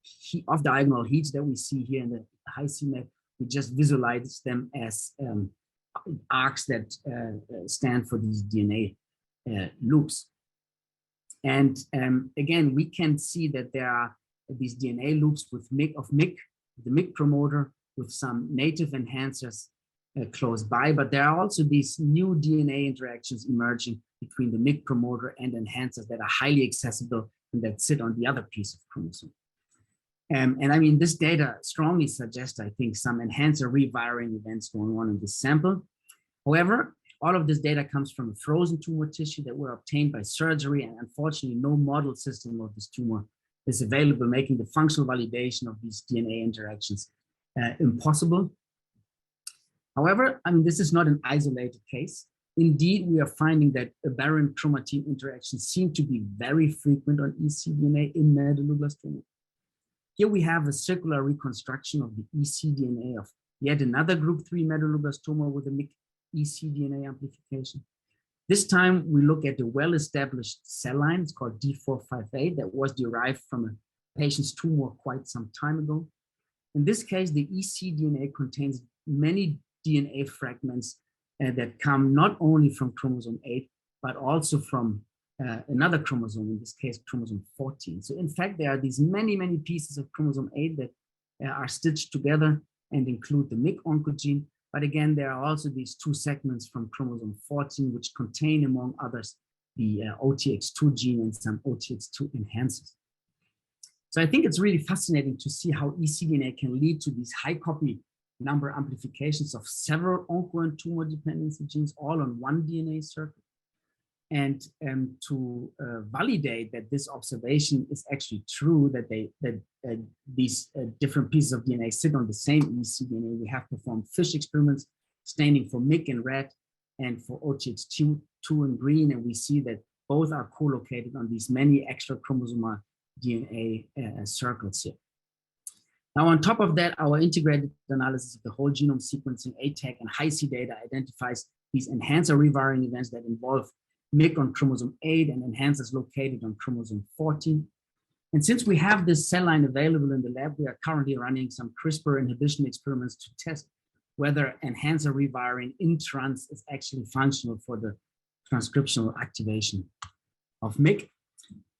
off-diagonal heats that we see here in the Hi-C map, we just visualize them as arcs that stand for these DNA loops. And again, we can see that there are these DNA loops with the MYC promoter with some native enhancers close by, but there are also these new DNA interactions emerging between the MYC promoter and enhancers that are highly accessible and that sit on the other piece of chromosome. And I mean, this data strongly suggests, I think, some enhancer rewiring events going on in this sample. However, all of this data comes from a frozen tumor tissue that were obtained by surgery, and unfortunately, no model system of this tumor is available, making the functional validation of these DNA interactions impossible. However, I mean, this is not an isolated case. Indeed, we are finding that aberrant chromatin interactions seem to be very frequent on ecDNA in medulloblastoma. Here we have a circular reconstruction of the ecDNA of yet another group 3 medulloblastoma with a MYC ecDNA amplification. This time we look at the well-established cell line, it's called D458, that was derived from a patient's tumor quite some time ago. In this case, the ecDNA contains many DNA fragments that come not only from chromosome 8, but also from another chromosome, in this case, chromosome 14. So in fact, there are these many, many pieces of chromosome 8 that are stitched together and include the MYC oncogene. But again, there are also these two segments from chromosome 14, which contain, among others, the OTX2 gene and some OTX2 enhancers. So I think it's really fascinating to see how ecDNA can lead to these high copy number amplifications of several onco and tumor dependency genes all on one DNA circuit. And to validate that this observation is actually true, that these different pieces of DNA sit on the same ecDNA, we have performed FISH experiments staining for MYC in red and for OTX2 in green, and we see that both are co-located on these many extrachromosomal DNA circles here. Now, on top of that, our integrated analysis of the whole genome sequencing, ATAC and Hi-C data identifies these enhancer rewiring events that involve MYC on chromosome 8 and enhancers located on chromosome 14. And since we have this cell line available in the lab, we are currently running some CRISPR inhibition experiments to test whether enhancer rewiring in trans is actually functional for the transcriptional activation of MYC.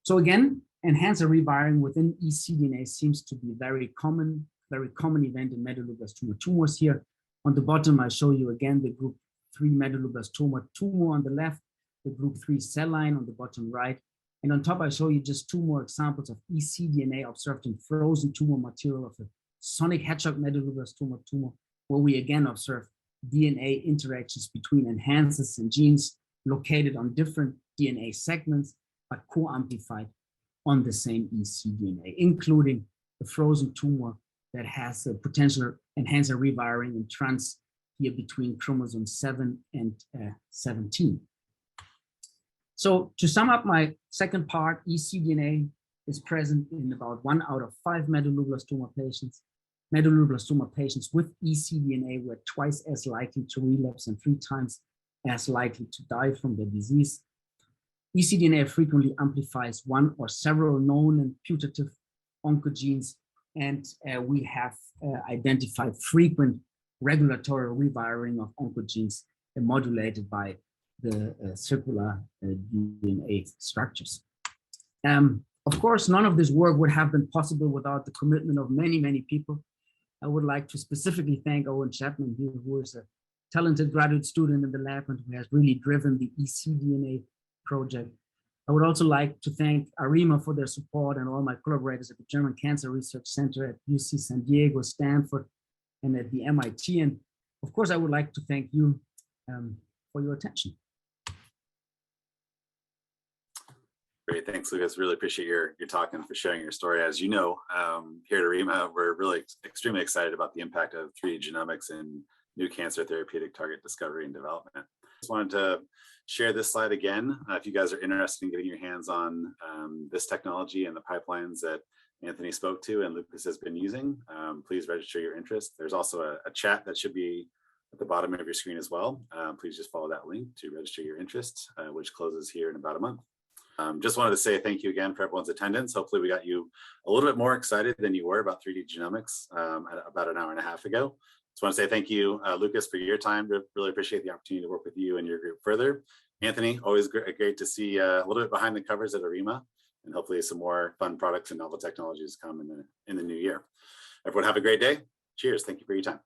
So again, enhancer rewiring within ecDNA seems to be a very common event in medulloblastoma tumors here. On the bottom, I show you again the group 3 medulloblastoma tumor on the left, the group 3 cell line on the bottom right. And on top, I show you just two more examples of ecDNA observed in frozen tumor material of a sonic hedgehog medulloblastoma tumor, where we again observe DNA interactions between enhancers and genes located on different DNA segments, but co-amplified on the same ecDNA, including the frozen tumor that has a potential enhancer rewiring in trans here between chromosome 7 and 17. So to sum up my second part, ecDNA is present in about 1 out of 5 medulloblastoma patients. Medulloblastoma patients with ecDNA were twice as likely to relapse and 3 times as likely to die from the disease. ecDNA frequently amplifies one or several known and putative oncogenes, and we have identified frequent regulatory rewiring of oncogenes modulated by the circular DNA structures. Of course, none of this work would have been possible without the commitment of many, many people. I would like to specifically thank Owen Chapman, who is a talented graduate student in the lab and who has really driven the ecDNA project. I would also like to thank Arima for their support and all my collaborators at the German Cancer Research Center at UC San Diego, Stanford, and at the MIT. And of course, I would like to thank you for your attention. Great, thanks, Lucas. Really appreciate your talk and for sharing your story. As you know, here at Arima, we're really extremely excited about the impact of 3D genomics in new cancer therapeutic target discovery and development. Just wanted to share this slide again. If you guys are interested in getting your hands on this technology and the pipelines that Anthony spoke to and Lucas has been using, please register your interest. There's also a chat that should be at the bottom of your screen as well. Please just follow that link to register your interest, which closes here in about a month. Just wanted to say thank you again for everyone's attendance. Hopefully we got you a little bit more excited than you were about 3D genomics about an hour and a half ago. Just want to say thank you, Lucas, for your time. Really appreciate the opportunity to work with you and your group further. Anthony, always great to see a little bit behind the covers at Arima, and hopefully some more fun products and novel technologies come in the new year. Everyone have a great day. Cheers. Thank you for your time.